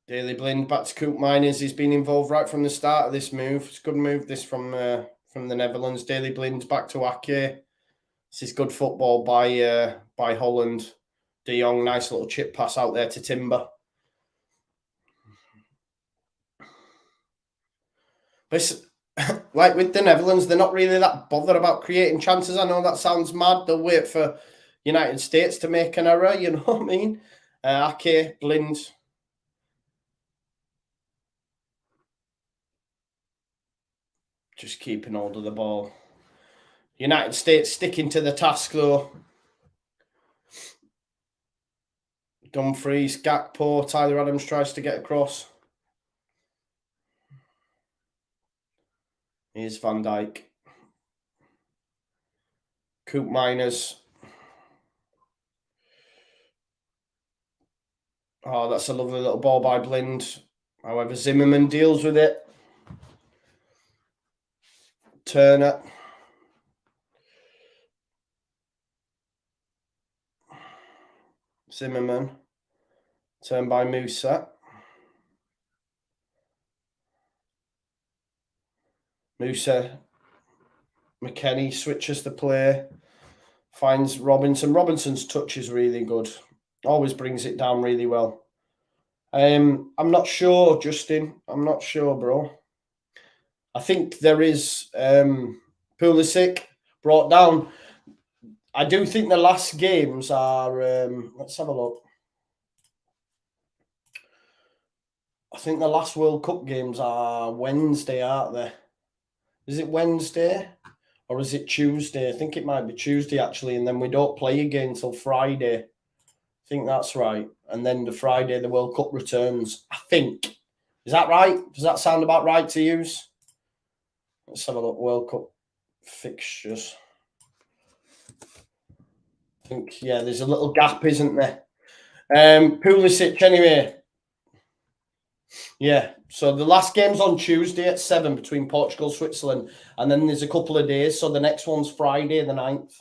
Daley Blind back to Coop Miners. He's been involved right from the start of this move. It's a good move, this from the Netherlands. Daley Blind back to Ake. This is good football by Holland. De Jong, nice little chip pass out there to Timber. But like with the Netherlands, they're not really that bothered about creating chances. I know that sounds mad. They'll wait for United States to make an error, you know what I mean? Ake, Blind. Just keeping hold of the ball. United States sticking to the task, though. Dumfries, Gakpo, Tyler Adams tries to get across. Here's Van Dijk. Coop Miners. Oh, that's a lovely little ball by Blind. However, Zimmerman deals with it. Turner. Zimmerman. Turned by Musa. McKennie switches the play. Finds Robinson. Robinson's touch is really good. Always brings it down really well. I'm not sure, Justin. I'm not sure, bro. I think there is Pulisic brought down. I do think the last games are... let's have a look. I think the last World Cup games are Wednesday, aren't they? Is it Wednesday or is it Tuesday? I think it might be Tuesday, actually, and then we don't play again until Friday. I think that's right. And then the Friday, the World Cup returns, I think. Is that right? Does that sound about right to use? Let's have a look. World Cup fixtures. I think, yeah, there's a little gap, isn't there? Pulisic, anyway. Yeah, so the last game's on Tuesday at 7 between Portugal, Switzerland. And then there's a couple of days. So the next one's Friday the 9th.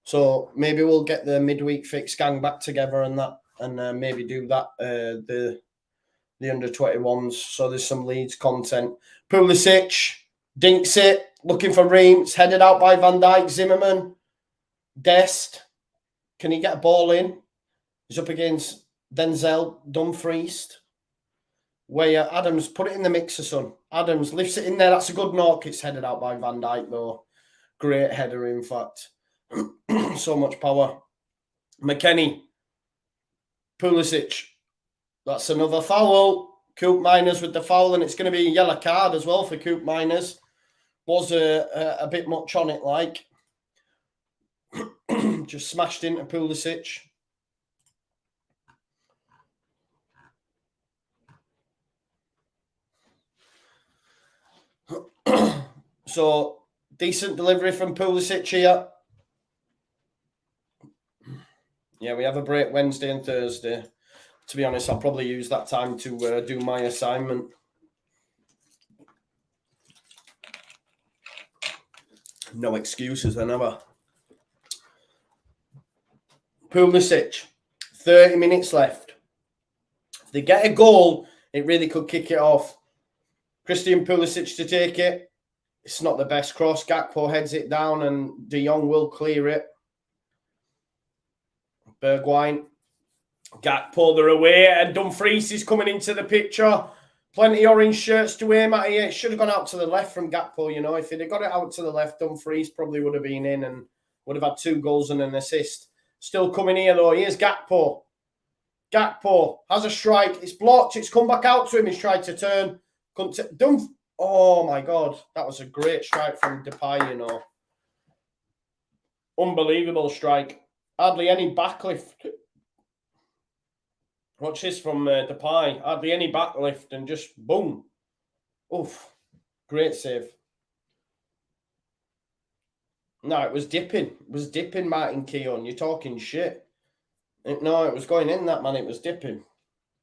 So maybe we'll get the midweek fix gang back together and that. And maybe do that, the under-21s. So there's some Leeds content. Pulisic, Dinks it. Looking for Ream. It's headed out by Van Dijk. Zimmerman. Dest. Can he get a ball in? He's up against Denzel Dumfries. Where Adams, put it in the mixer, son. Adams lifts it in there. That's a good knock. It's headed out by Van Dijk, though. Great header, in fact. So much power. McKennie. Pulisic. That's another foul. Coop Miners with the foul, and it's going to be a yellow card as well for Coop Miners. Was a bit much on it, like. Just smashed into Pulisic. So, decent delivery from Pulisic here. Yeah, we have a break Wednesday and Thursday. To be honest, I'll probably use that time to do my assignment. No excuses then, ever. Pulisic, 30 minutes left. If they get a goal, it really could kick it off. Christian Pulisic to take it. It's not the best cross. Gakpo heads it down and De Jong will clear it. Bergwijn. Gakpo, they're away, and Dumfries is coming into the picture. Plenty of orange shirts to aim at here. It should have gone out to the left from Gakpo, you know. If he'd have got it out to the left, Dumfries probably would have been in and would have had 2 goals and an assist. Still coming here, though. Here's Gakpo. Gakpo has a strike. It's blocked. It's come back out to him. He's tried to turn. Oh, my God. That was a great strike from Depay, you know. Unbelievable strike. Hardly any backlift. Watch this from Depay. Hardly any backlift and just boom. Oof. Great save. No, it was dipping. It was dipping, Martin Keown. You're talking shit. No, it was going in, that man. It was dipping.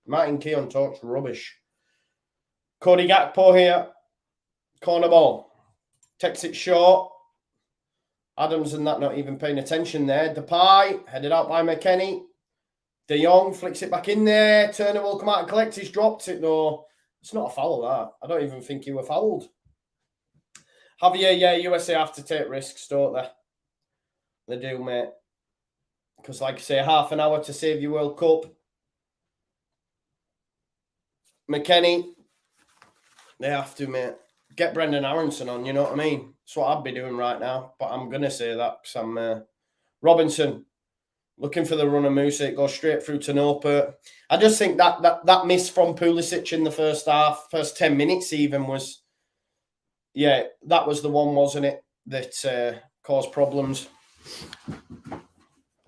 Martin Keown talks rubbish. Cody Gakpo here. Corner ball. Takes it short. Adams and that not even paying attention there. Depay, headed out by McKennie. De Jong flicks it back in there. Turner will come out and collect. He's dropped it, though. It's not a foul, that. I don't even think you were fouled. Javier, yeah, USA have to take risks, don't they? They do, mate. Because, like I say, half an hour to save your World Cup. McKennie, they have to, mate. Get Brendan Aronson on, you know what I mean? That's what I'd be doing right now. But I'm going to say that because I'm... Robinson, looking for the run of Musa. It goes straight through to Noper. I just think that miss from Pulisic in the first half, first 10 minutes even was... Yeah, that was the one, wasn't it, that caused problems.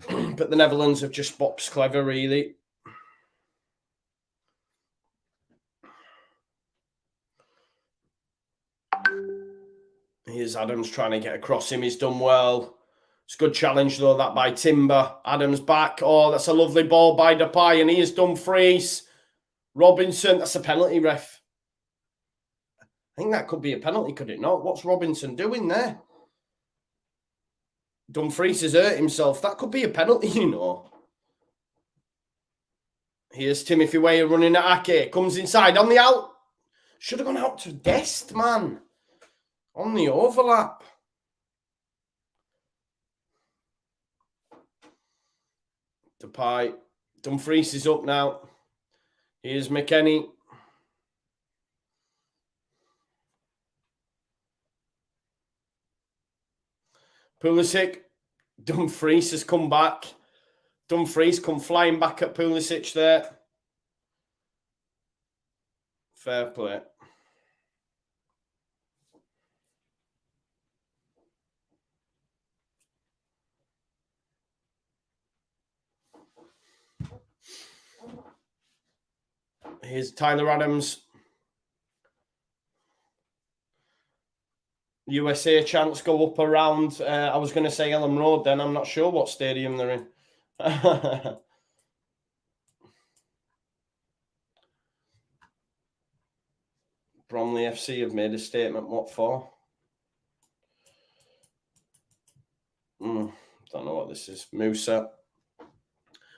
But the Netherlands have just boxed clever, really. Here's Adams trying to get across him. He's done well. It's a good challenge, though, that by Timber. Adams back. Oh, that's a lovely ball by Depay. And here's Dumfries. Robinson. That's a penalty, ref. I think that could be a penalty, could it not? What's Robinson doing there? Dumfries has hurt himself. That could be a penalty, you know. Here's Timothy Weah running at Ake. Comes inside on the out. Should have gone out to Dest, man. On the overlap. Depay. Dumfries is up now. Here's McKennie. Pulisic. Dumfries has come back. Dumfries come flying back at Pulisic there. Fair play. Here's Tyler Adams. USA chants go up around, I was going to say Elm Road then. I'm not sure what stadium they're in. Bromley FC have made a statement. What for? Don't know what this is. Musa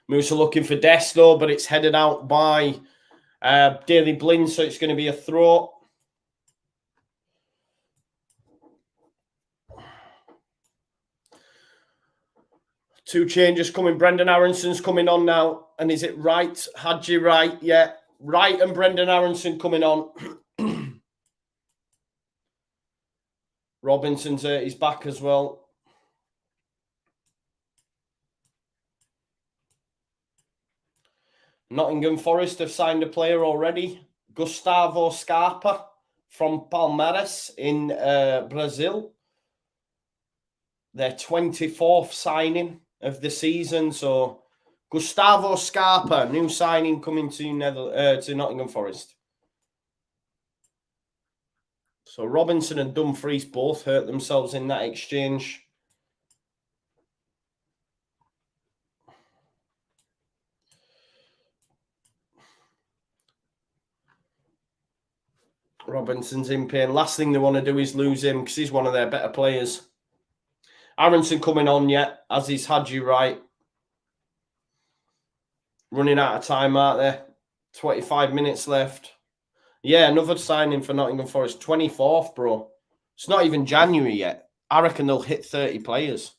looking for Dest, though, but it's headed out by Daley Blind, so it's going to be a throw. 2 changes coming. Brendan Aronson's coming on now. And is it Wright? Hadji Wright? Yeah. Wright and Brendan Aronson coming on. Robinson's he's back as well. Nottingham Forest have signed a player already. Gustavo Scarpa from Palmeiras in Brazil. Their 24th signing of the season. So Gustavo Scarpa, new signing coming to Nottingham Forest. So Robinson and Dumfries both hurt themselves in that exchange. Robinson's in pain. Last thing they want to do is lose him because he's one of their better players. Aronson coming on yet, as is Hadji Wright. Running out of time, aren't they? 25 minutes left. Yeah, another signing for Nottingham Forest. 24th, bro. It's not even January yet. I reckon they'll hit 30 players.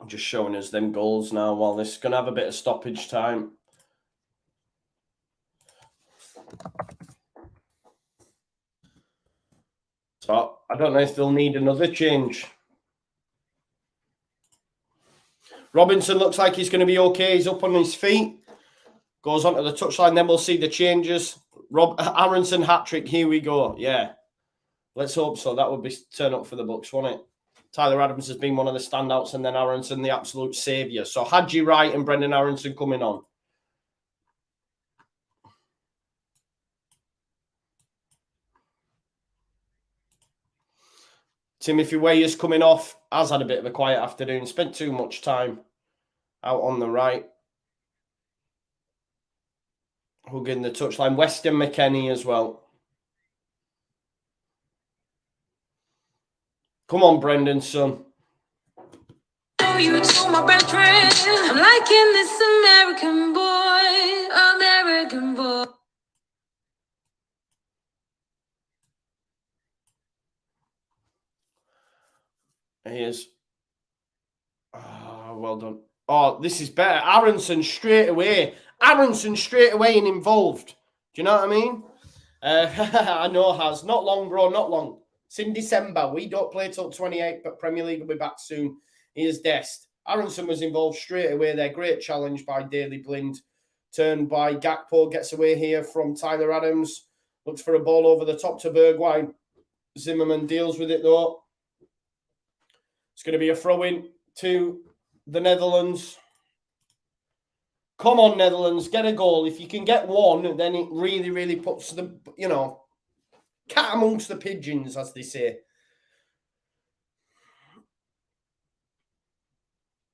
Just showing us them goals now while this is going to have a bit of stoppage time. So I don't know if they'll need another change. Robinson looks like he's going to be okay. He's up on his feet. Goes onto the touchline. Then we'll see the changes. Aronson hat-trick. Here we go. Yeah. Let's hope so. That would be turn up for the Bucks, won't it? Tyler Adams has been one of the standouts, and then Aronson, the absolute saviour. So Hadji Wright and Brendan Aronson coming on. Timothy Weah's coming off. Has had a bit of a quiet afternoon. Spent too much time out on the right. Hugging the touchline. Weston McKennie as well. Come on, Brendan, son. You told my best friend, I'm liking this American boy, American boy. He is. Oh, well done. Oh, this is better. Aronson straight away. Aronson straight away and involved. Do you know what I mean? I know, Has. Not long, bro. Not long. It's in December. We don't play till 28, but Premier League will be back soon. Here's Dest. Aronson was involved straight away there. Great challenge by Daley Blind. Turned by Gakpo. Gets away here from Tyler Adams. Looks for a ball over the top to Bergwijn. Zimmerman deals with it, though. It's going to be a throw-in to the Netherlands. Come on, Netherlands. Get a goal. If you can get one, then it really, really puts the, cat amongst the pigeons, as they say.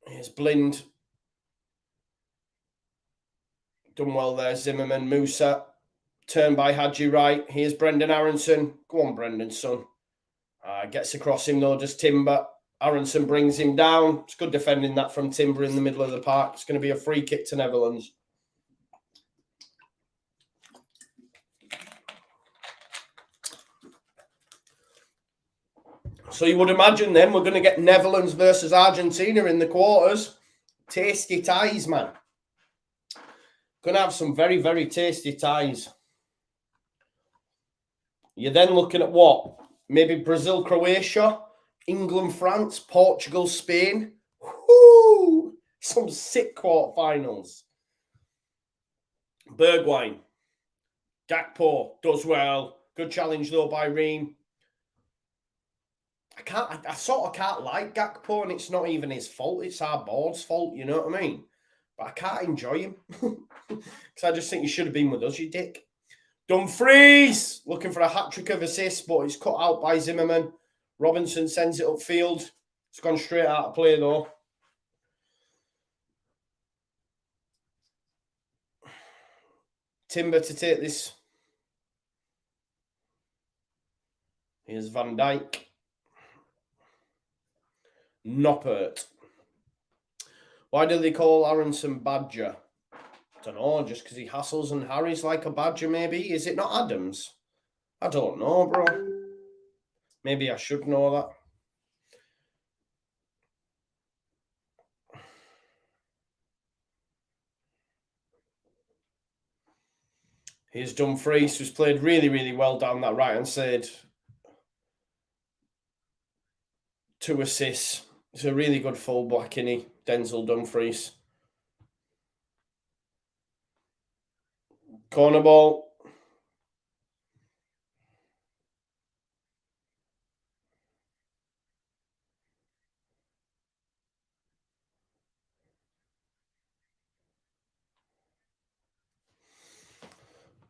Here's Blind. Done well there, Zimmerman. Musa. Turned by Hadji Wright. Here's Brendan Aronson. Go on, Brendan, son. Gets across him, though, does Timber. Aronson brings him down. It's good defending that from Timber in the middle of the park. It's going to be a free kick to Netherlands. So you would imagine then we're going to get Netherlands versus Argentina in the quarters. Tasty ties, man. Going to have some very, very tasty ties. You're then looking at what? Maybe Brazil, Croatia, England, France, Portugal, Spain. Woo! Some sick quarterfinals. Bergwijn. Gakpo does well. Good challenge, though, by Ream. I sort of can't like Gakpo, and it's not even his fault. It's our board's fault, you know what I mean? But I can't enjoy him. Because I just think he should have been with us, you dick. Dumfries! Looking for a hat-trick of assists, but it's cut out by Zimmerman. Robinson sends it upfield. It's gone straight out of play, though. Timber to take this. Here's Van Dijk. Noppert. Why do they call Aronson Badger? I don't know, just because he hassles and harries like a badger, maybe? Is it not Adams? I don't know, bro. Maybe I should know that. Here's Dumfries, who's played really, really well down that right-hand side. 2 assists. He's a really good full-back, isn't he? Denzel Dumfries. Corner ball.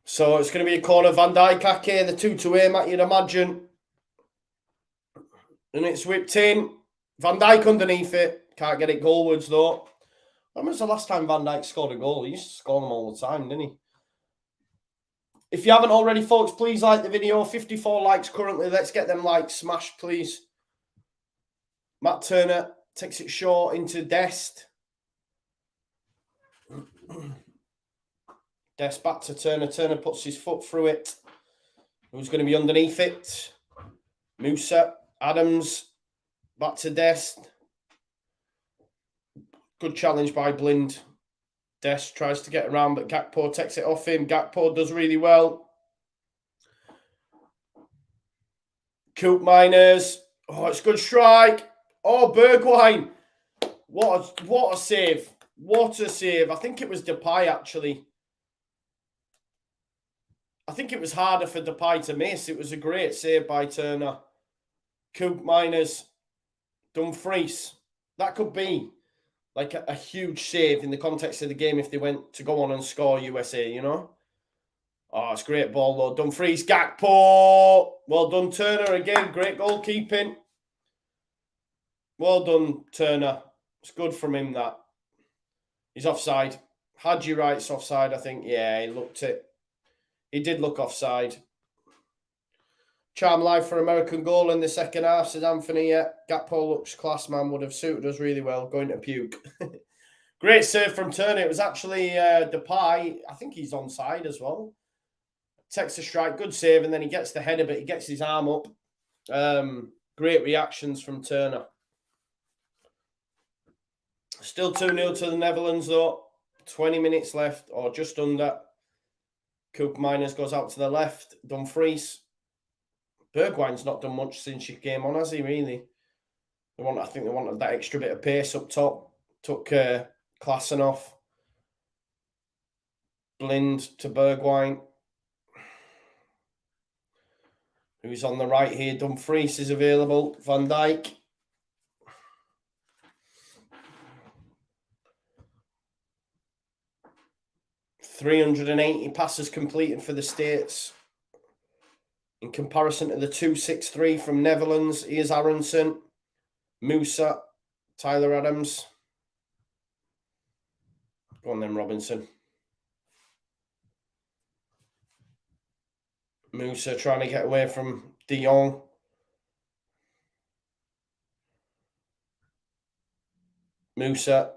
So it's going to be a corner. Van Dijk, Ake, the 2 to aim at, you'd imagine. And it's whipped in. Van Dijk underneath it. Can't get it goalwards, though. When was the last time Van Dijk scored a goal? He used to score them all the time, didn't he? If you haven't already, folks, please like the video. 54 likes currently. Let's get them likes smashed, please. Matt Turner takes it short into Dest. Dest back to Turner. Turner puts his foot through it. Who's going to be underneath it? Musa. Adams. Back to Dest. Good challenge by Blind. Dest tries to get around, but Gakpo takes it off him. Gakpo does really well. Coop Miners. Oh, it's a good strike. Oh, Bergwijn. What a save. What a save. I think it was Depay, actually. I think it was harder for Depay to miss. It was a great save by Turner. Coop Miners. Dumfries. That could be like a huge save in the context of the game if they went to go on and score USA, you know? Oh, it's great ball, though. Dumfries, Gakpo. Well done, Turner. Again, great goalkeeping. Well done, Turner. It's good from him, that. He's offside. Hadji Wright's offside, I think. Yeah, he looked it. He did look offside. Charm live for American goal in the second half, says Anthony. Yeah, Gakpo looks class, man. Would have suited us really well. Going to puke. Great serve from Turner. It was actually Depay. I think he's onside as well. Takes a strike. Good save. And then he gets the header, but he gets his arm up. Great reactions from Turner. Still 2-0 to the Netherlands, though. 20 minutes left, or just under. Coop Miners goes out to the left. Dumfries. Bergwijn's not done much since she came on, has he, really? I think they wanted that extra bit of pace up top. Took Klassen off. Blind to Bergwijn. Who's on the right here? Dumfries is available. Van Dijk. .380 passes completed for the States. In comparison to the 263 from Netherlands, here's Aronson, Musa, Tyler Adams. Go on then, Robinson. Musa trying to get away from De Jong. Musa.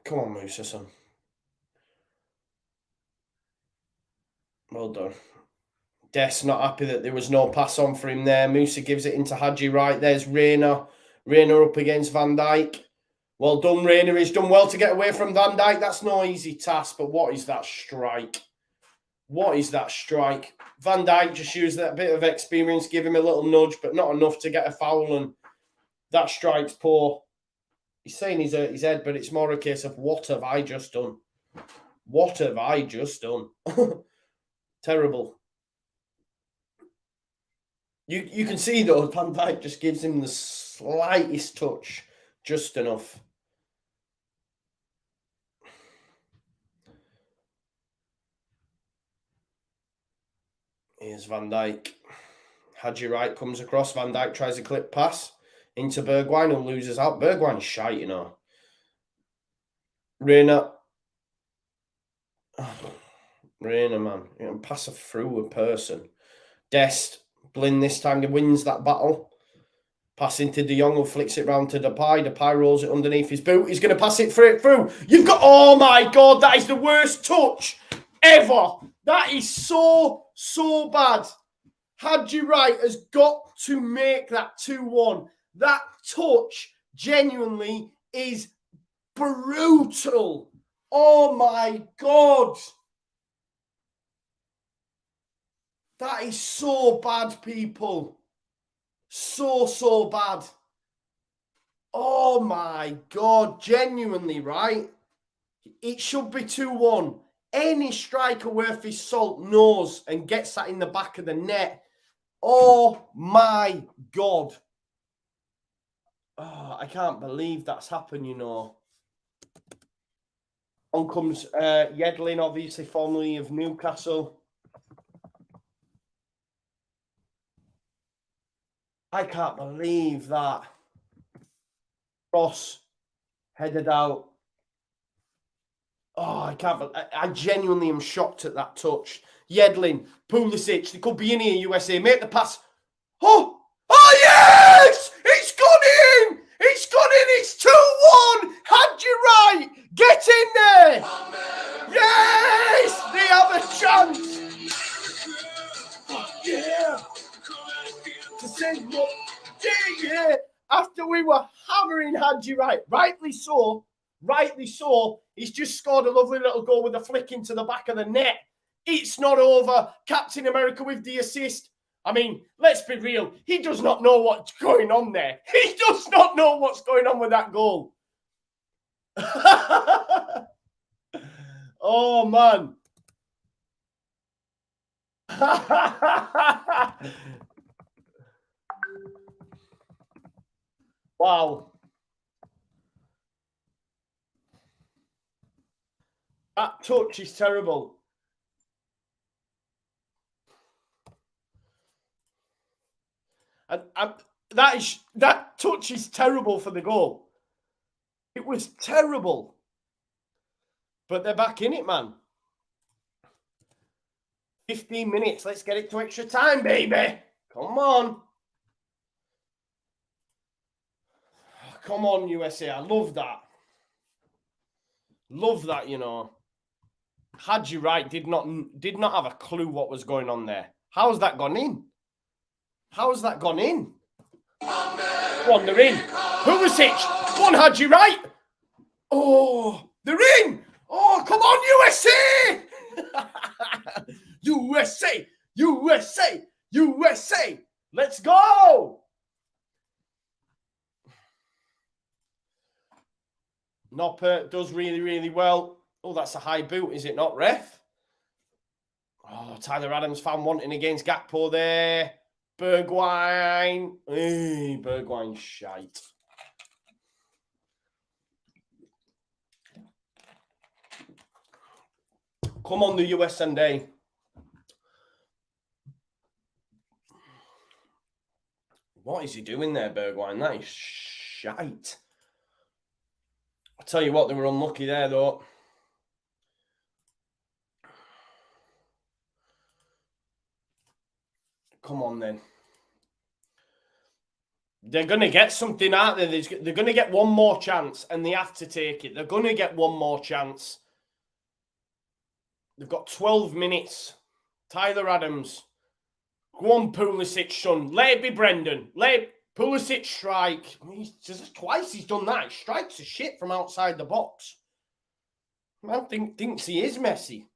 Come on, Musa, son. Well done. Des not happy that there was no pass on for him there. Musa gives it into Hadji Wright. There's Reina. Reina up against Van Dijk. Well done, Reina. He's done well to get away from Van Dijk. That's no easy task, but what is that strike? What is that strike? Van Dijk just used that bit of experience, give him a little nudge, but not enough to get a foul, and that strike's poor. He's saying he's hurt his head, but it's more a case of what have I just done? What have I just done? Terrible. You can see, though, Van Dijk just gives him the slightest touch, just enough. Here's Van Dijk. Hadji Wright comes across. Van Dijk tries a clip pass into Bergwijn and loses out. Bergwijn's shite, you know. Reina. Oh, Reina, man. You can pass her through a person. Dest Blin this time wins that battle. Passing to De Jong, who flicks it round to Depay. Depay rolls it underneath his boot. He's going to pass it through. You've got... Oh, my God. That is the worst touch ever. That is so bad. Haji Wright has got to make that 2-1. That touch genuinely is brutal. Oh, my God. That is so bad, people. So bad. Oh my God, genuinely, right? It should be 2-1. Any striker worth his salt knows and gets that in the back of the net. Oh my God. Oh, I can't believe that's happened, you know. On comes Yedlin, obviously, formerly of Newcastle. I can't believe that. Ross headed out. Oh, I can't. I genuinely am shocked at that touch. Yedlin, Pulisic, they could be in here, USA. Make the pass. Oh, yes! It's gone in! It's gone in! It's 2-1! Had you right! Get in there! Yes! They have a chance! Oh, yeah! To send what? Yeah! After we were hammering Haji Wright, rightly so, he's just scored a lovely little goal with a flick into the back of the net. It's not over. Captain America with the assist. I mean, let's be real. He does not know what's going on there. He does not know what's going on with that goal. Oh, man. Wow. That touch is terrible. And that touch is terrible for the goal. It was terrible. But they're back in it, man. 15 minutes. Let's get it to extra time, baby. Come on. Come on, USA. I love that. Love that, you know. Haji Wright did not have a clue what was going on there. How's that gone in? How's that gone in? Go on, they're in. Pulisic. Go on, Haji Wright. Oh, they're in. Oh, come on, USA. USA. USA. USA. Let's go. Noppert does really, really well. Oh, that's a high boot, is it not, ref? Oh, Tyler Adams found wanting against Gakpo there. Bergwijn. Hey, Bergwijn shite. Come on, the USA. What is he doing there, Bergwijn? That is shite. I'll tell you what, they were unlucky there, though. Come on, then. They're going to get something, aren't they? They're going to get one more chance, and they have to take it. They're going to get one more chance. They've got 12 minutes. Tyler Adams. Go on, Pulisic, son. Let it be Brendan. Let Pulisic strike. Twice he's done that. He strikes a shit from outside the box. Man thinks he is Messi.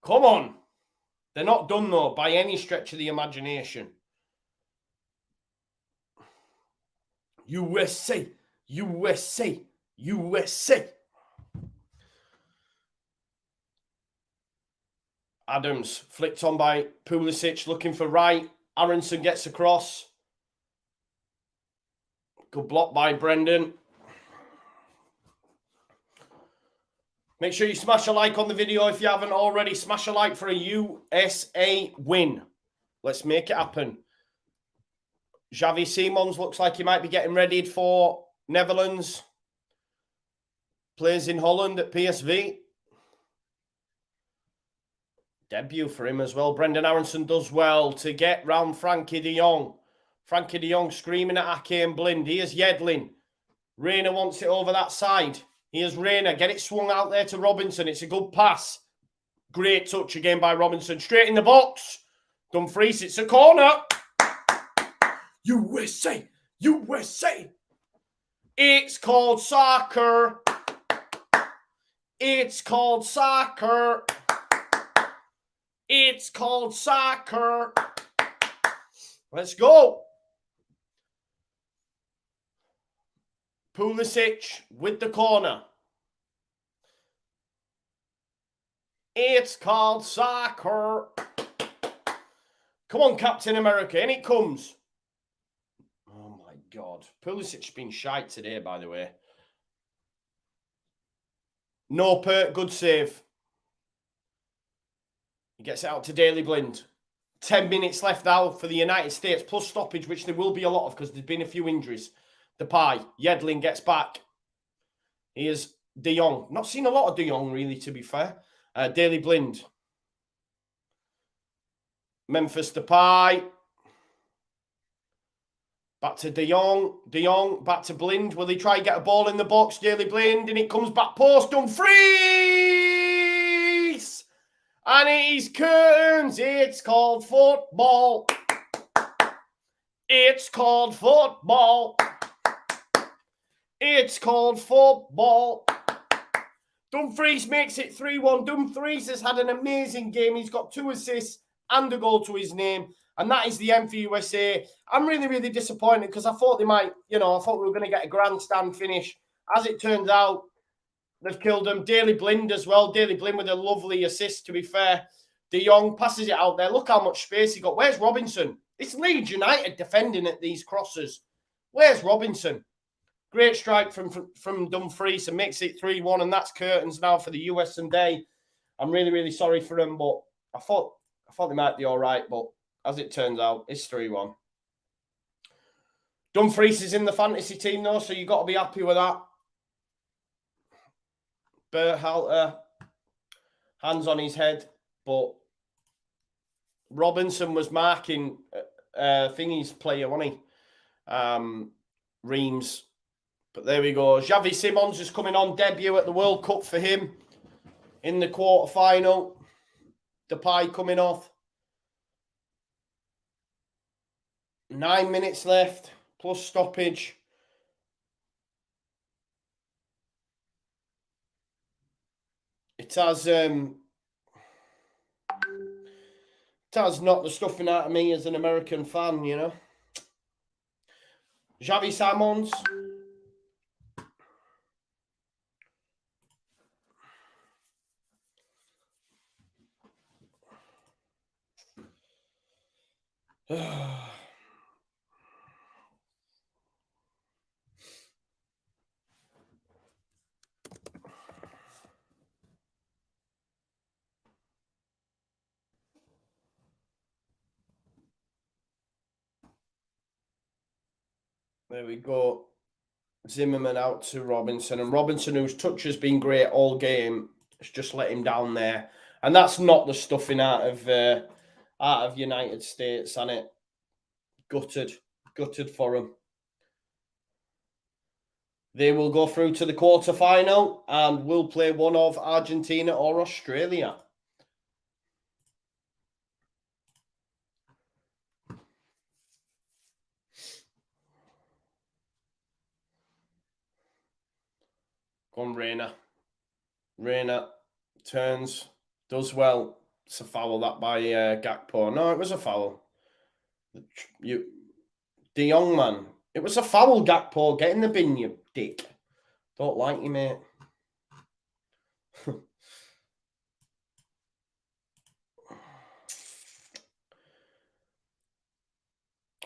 Come on. They're not done, though, by any stretch of the imagination. USA. USA. USA. Adams flicked on by Pulisic, looking for Wright. Aronson gets across. Good block by Brendan. Make sure you smash a like on the video if you haven't already. Smash a like for a USA win. Let's make it happen. Xavi Simons looks like he might be getting ready for Netherlands. Plays in Holland at PSV. Debut for him as well. Brendan Aronson does well to get round Frankie de Jong. Frankie de Jong screaming at Ake and Blind. Here's Yedlin. Rayner wants it over that side. Here's Rayner. Get it swung out there to Robinson. It's a good pass. Great touch again by Robinson. Straight in the box. Dumfries, it's a corner. USA! USA! It's called soccer. It's called soccer. It's called soccer. Let's go. Pulisic with the corner. It's called soccer. Come on, Captain America. In it comes. Oh, my God. Pulisic's been shite today, by the way. Noper, good save. He gets it out to Daley Blind. 10 minutes left now for the United States, plus stoppage, which there will be a lot of because there's been a few injuries. Depay, Yedlin gets back. Here's De Jong. Not seen a lot of De Jong, really, to be fair. Daley Blind. Memphis Depay. Back to De Jong. De Jong, back to Blind. Will he try and get a ball in the box? Daley Blind, and it comes back post. Dumfries! And it is curtains. It's called football. It's called football. It's called football. Dumfries makes it 3-1. Dumfries has had an amazing game. He's got 2 assists and a goal to his name. And that is the end for USA. I'm really, really disappointed because I thought they might, I thought we were going to get a grandstand finish. As it turns out, they've killed him. Daley Blind as well. Daley Blind with a lovely assist, to be fair. De Jong passes it out there. Look how much space he got. Where's Robinson? It's Leeds United defending at these crosses. Where's Robinson? Great strike from Dumfries and makes it 3-1, and that's curtains now for the US Day. I'm really, really sorry for them, but I thought they might be all right, but as it turns out, it's 3-1. Dumfries is in the fantasy team, though, so you've got to be happy with that. Berhalter, hands on his head, but Robinson was marking Thingy's player, wasn't he? Reams. But there we go. Xavi Simons is coming on, debut at the World Cup for him in the quarter-final. Depay coming off. 9 minutes left, plus stoppage. It has knocked the stuffing out of me as an American fan, Xavi Simons. There we go. Zimmerman out to Robinson. And Robinson, whose touch has been great all game, has just let him down there. And that's not the stuffing out of United States, and it gutted for them. They will go through to the quarter-final and will play one of Argentina or Australia. Go on, Rayner. Rayner turns, does well. It's a foul, that by Gakpo. No, it was a foul. De Jong, man. It was a foul, Gakpo. Get in the bin, you dick. Don't like you, mate.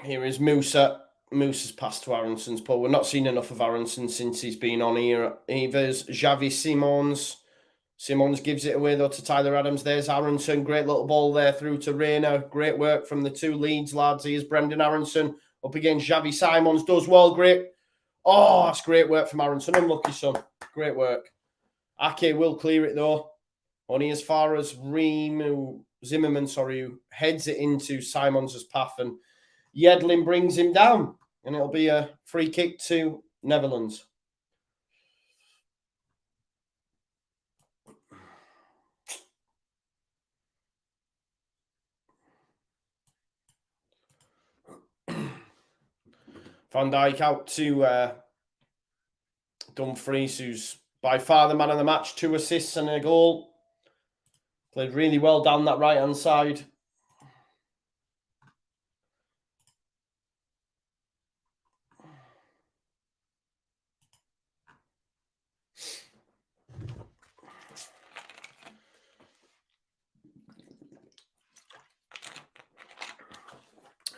Here is Musa. Musa's passed to Aronson's pull. We're not seeing enough of Aronson since he's been on here. There's Xavi Simons. Simons gives it away, though, to Tyler Adams. There's Aronson. Great little ball there through to Rayner. Great work from the 2 Leeds lads. Here's Brendan Aronson up against Xavi Simons. Does well. Great. Oh, that's great work from Aronson. Unlucky, son. Great work. Ake will clear it, though. Only as far as Ream, who Zimmerman, sorry, who heads it into Simons' path, and Yedlin brings him down, and it'll be a free kick to Netherlands. Van Dijk out to Dumfries, who's by far the man of the match, 2 assists and a goal. Played really well down that right-hand side.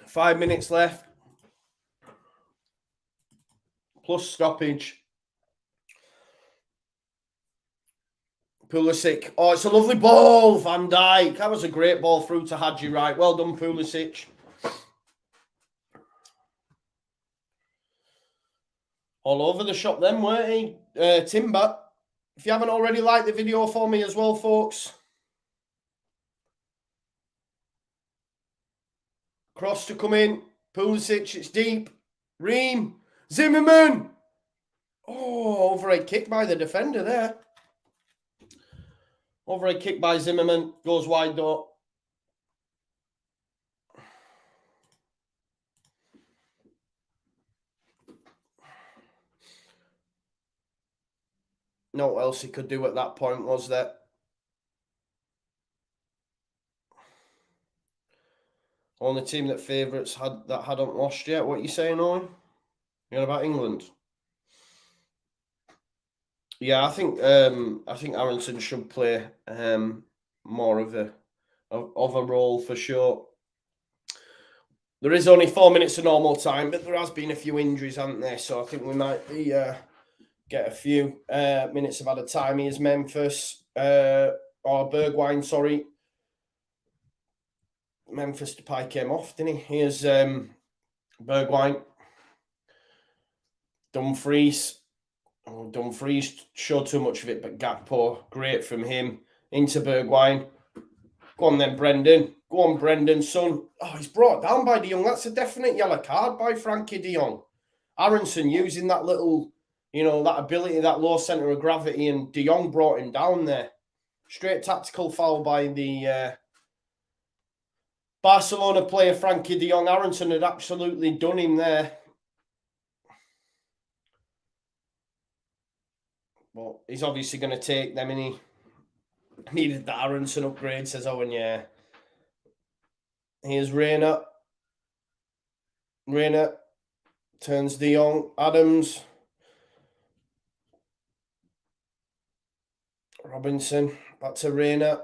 Five minutes left. Plus stoppage. Pulisic. Oh, it's a lovely ball, Van Dijk. That was a great ball through to Hadji Wright. Well done, Pulisic. All over the shop then, weren't he? Timber. If you haven't already liked the video for me as well, folks. Cross to come in. Pulisic, it's deep. Ream. Zimmerman. Oh, overhead kick by the defender there. Overhead kick by Zimmerman. Goes wide though. No what else he could do at that point, was there? Only team that favourites hadn't lost yet. What are you saying, Owen? You're about England? Yeah, I think Aronson should play more of a role for sure. There is only 4 minutes of normal time, but there has been a few injuries, hasn't there? So I think we might be get a few minutes of added time. Here's Memphis or Bergwijn, sorry. Memphis Depay came off, didn't he? Here's Bergwijn. Dumfries. Oh, Dumfries showed too much of it, but Gakpo, great from him. Into Bergwijn. Go on then, Brendan. Go on, Brendan, son. Oh, he's brought down by De Jong. That's a definite yellow card by Frankie De Jong. Aronson using that little, that ability, that low centre of gravity, and De Jong brought him down there. Straight tactical foul by the Barcelona player, Frankie De Jong. Aronson had absolutely done him there. Well, he's obviously going to take them, and he needed the Aronson upgrade, says Owen, yeah. Here's Reina. Reina turns De Jong. Adams. Robinson. Back to Reina.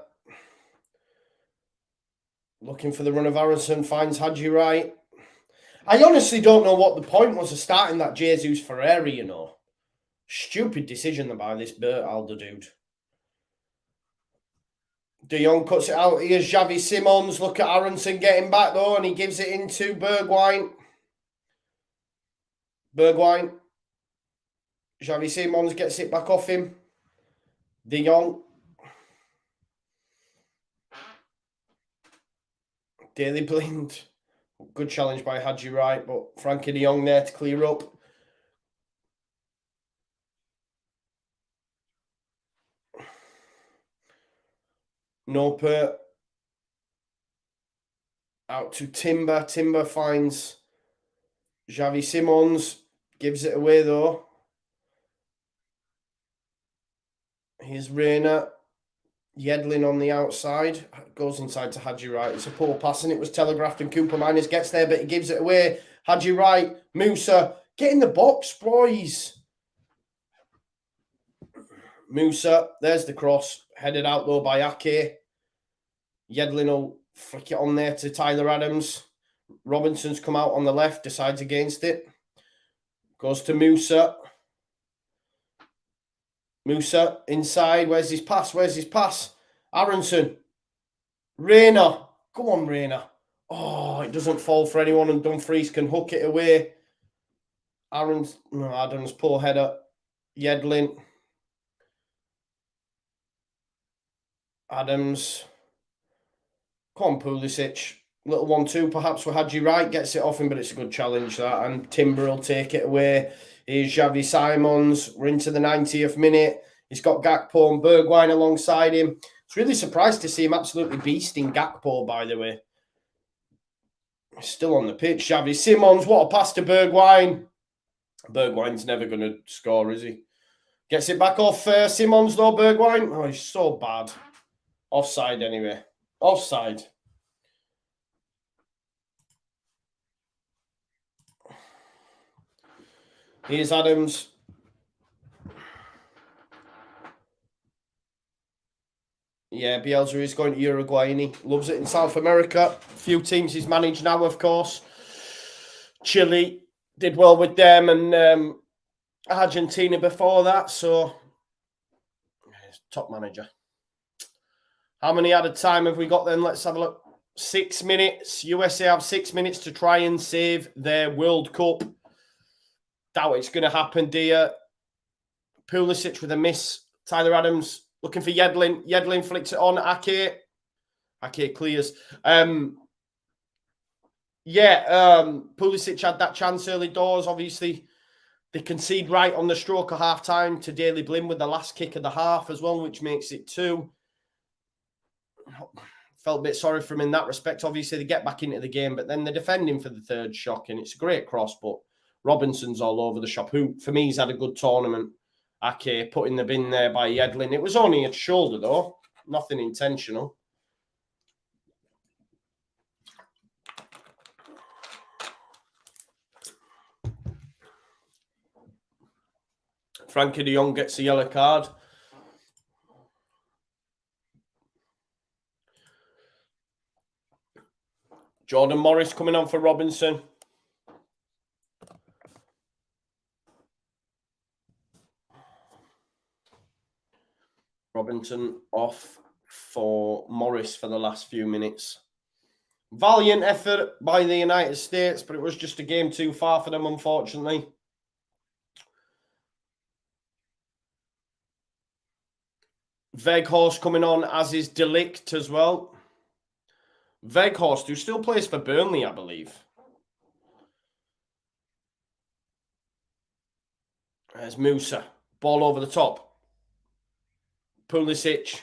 Looking for the run of Aronson. Finds Hadji Wright. I honestly don't know what the point was of starting that Jesus Ferreira, Stupid decision by this Bertalda dude. De Jong cuts it out. Here's Xavi Simons. Look at Aronson getting back though, and he gives it into Bergwijn. Bergwijn. Xavi Simons gets it back off him. De Jong. Daily Blind. Good challenge by Hadji Wright, but Frankie De Jong there to clear up. Noper. Out to Timber. Timber finds Xavi Simons. Gives it away though. Here's Reina. Yedlin on the outside. Goes inside to Hadji Wright. It's a poor pass and it was telegraphed, and Cooper Miners gets there, but he gives it away. Hadji Wright. Musa. Get in the box, boys. Musa. There's the cross. Headed out though by Ake. Yedlin will flick it on there to Tyler Adams. Robinson's come out on the left. Decides against it. Goes to Musa. Musa inside. Where's his pass? Where's his pass? Aronson. Reina. Go on, Reina. Oh, it doesn't fall for anyone, and Dumfries can hook it away. Adams, poor header. Yedlin. Adams. Come on, Pulisic. Little 1-2, perhaps we had you right. Gets it off him, but it's a good challenge, that. And Timber will take it away. Here's Xavi Simons. We're into the 90th minute. He's got Gakpo and Bergwijn alongside him. It's really surprised to see him absolutely beasting Gakpo, by the way. He's still on the pitch. Xavi Simons, what a pass to Bergwijn. Bergwijn's never going to score, is he? Gets it back off Simons, though, Bergwijn. Oh, he's so bad. Offside, anyway. Offside. Here's Adams. Yeah, Bielsa is going to Uruguay, and he loves it in South America. A few teams he's managed now, of course. Chile did well with them, and Argentina before that. So, top manager. How many added time have we got then? Let's have a look. 6 minutes. USA have 6 minutes to try and save their World Cup. Doubt it's going to happen, dear. Pulisic with a miss. Tyler Adams looking for Yedlin. Yedlin flicks it on. Ake. Ake clears. Pulisic had that chance early doors. Obviously, they concede right on the stroke of half-time to Daley Blind with the last kick of the half as well, which makes it 2. Felt a bit sorry for him in that respect. Obviously, they get back into the game, but then they're defending for the third shock, and it's a great cross, but Robinson's all over the shop, who, for me, he's had a good tournament. Ake put in the bin there by Yedlin. It was only a shoulder, though. Nothing intentional. Frankie de Jong gets a yellow card. Jordan Morris coming on for Robinson. Robinson off for Morris for the last few minutes. Valiant effort by the United States, but it was just a game too far for them, unfortunately. Weghorst coming on, as is De Ligt as well. Weghorst, who still plays for Burnley, I believe. There's Musa. Ball over the top. Pulisic.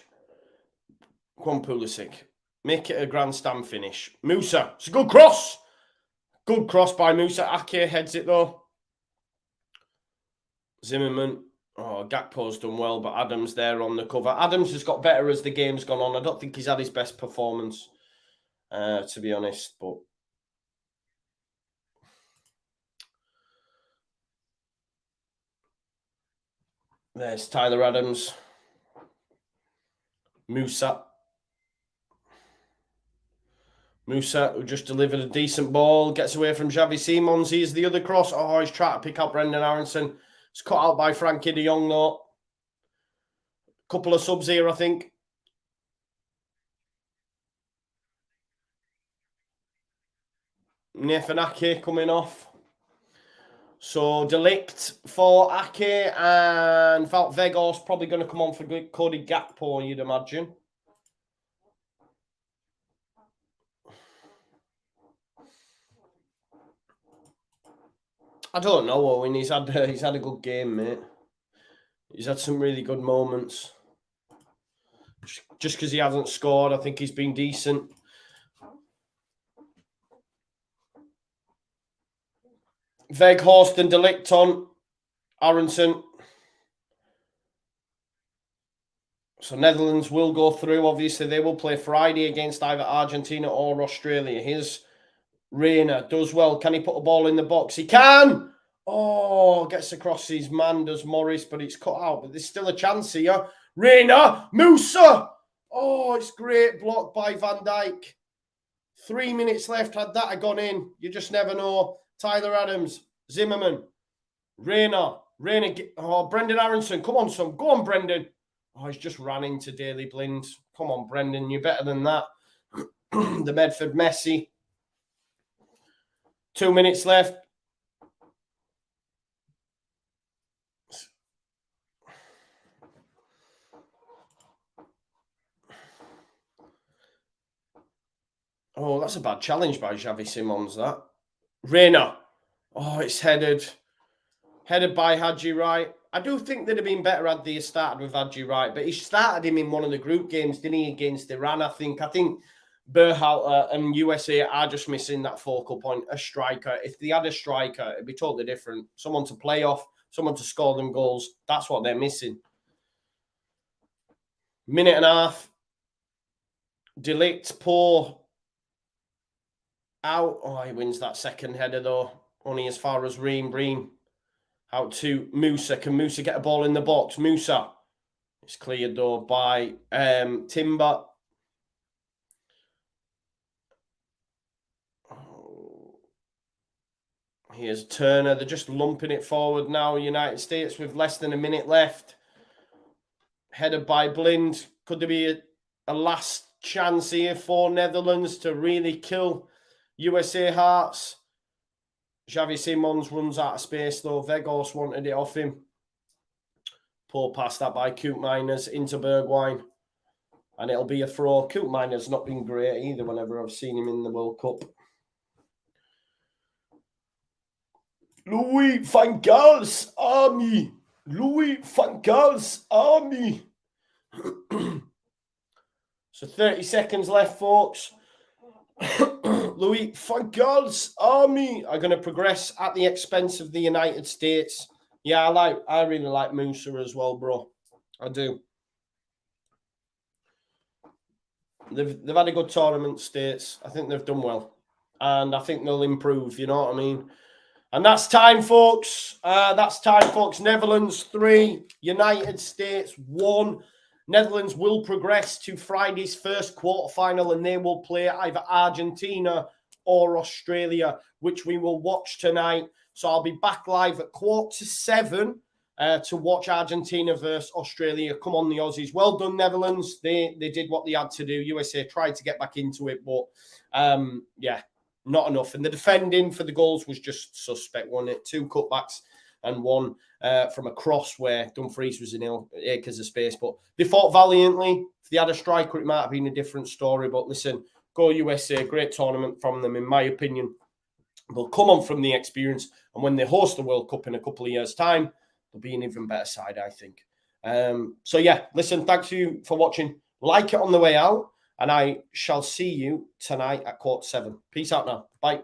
Come on, Pulisic. Make it a grandstand finish. Musa. It's a good cross. Good cross by Musa. Ake heads it, though. Zimmerman. Oh, Gakpo's done well, but Adams there on the cover. Adams has got better as the game's gone on. I don't think he's had his best performance, to be honest, but there's Tyler Adams. Musa, who just delivered a decent ball, gets away from Xavi Simons. Here's the other cross. Oh, he's trying to pick up Brendan Aronson. It's cut out by Frankie de Jong, though. Couple of subs here, I think. Nathan Ake coming off. So, De Ligt for Ake, and Wout Weghorst probably going to come on for Cody Gakpo, you'd imagine. I don't know, Owen. He's had a good game, mate. He's had some really good moments. Just because he hasn't scored, I think he's been decent. Weghorst and De Ligt on. Aronson. So Netherlands will go through. Obviously, they will play Friday against either Argentina or Australia. Here's Reina. Does well. Can he put a ball in the box? He can! Oh, gets across his man, does Morris, but it's cut out. But there's still a chance here. Reina! Musa! Oh, it's great block by Van Dijk. 3 minutes left. Had that gone in, you just never know. Tyler Adams, Zimmerman, Reina. Oh, Brendan Aronson. Come on, son. Go on, Brendan. Oh, he's just ran into Daley Blind. Come on, Brendan. You're better than that. The Medford Messi. 2 minutes left. Oh, that's a bad challenge by Xavi Simons, that. Reina. Oh, it's headed. Headed by Hadji Wright. I do think they'd have been better had they started with Hadji Wright, but he started him in one of the group games, didn't he, against Iran, I think. I think Berhalter and USA are just missing that focal point, a striker. If they had a striker, it'd be totally different. Someone to play off, someone to score them goals. That's what they're missing. Minute and a half. Delict, poor. Out. Oh, he wins that second header, though. Only as far as Ream. Ream. Out to Musa. Can Musa get a ball in the box? Musa. It's cleared, though, by Timber. Oh. Here's Turner. They're just lumping it forward now, United States, with less than a minute left. Headed by Blind. Could there be a last chance here for Netherlands to really kill USA hearts? Xavi Simons runs out of space, though. Vegos wanted it off him. Poor pass that by Koopmeiners into Bergwijn. And it'll be a throw. Koopmeiners not been great either whenever I've seen him in the World Cup. Louis van Gaal's army. Louis van Gaal's army. So 30 seconds left, folks. Louis van Gaal's army are going to progress at the expense of the United States. Yeah, I really like Musa as well, bro. I do. They've had a good tournament, States. I think they've done well. And I think they'll improve, you know what I mean? And that's time, folks. That's time, folks. Netherlands 3, United States 1. Netherlands will progress to Friday's first quarterfinal, and they will play either Argentina or Australia, which we will watch tonight. So I'll be back live at 6:45 to watch Argentina versus Australia. Come on, the Aussies. Well done, Netherlands. They did what they had to do. USA tried to get back into it, but yeah, not enough. And the defending for the goals was just suspect, wasn't it? 2 cutbacks and 1 from a cross where Dumfries was in acres of space. But they fought valiantly. If they had a striker, it might have been a different story. But listen, go USA. Great tournament from them, in my opinion. They'll come on from the experience. And when they host the World Cup in a couple of years' time, they'll be an even better side, I think. So, yeah, listen, thanks you for watching. Like it on the way out. And I shall see you tonight at 7:15. Peace out now. Bye.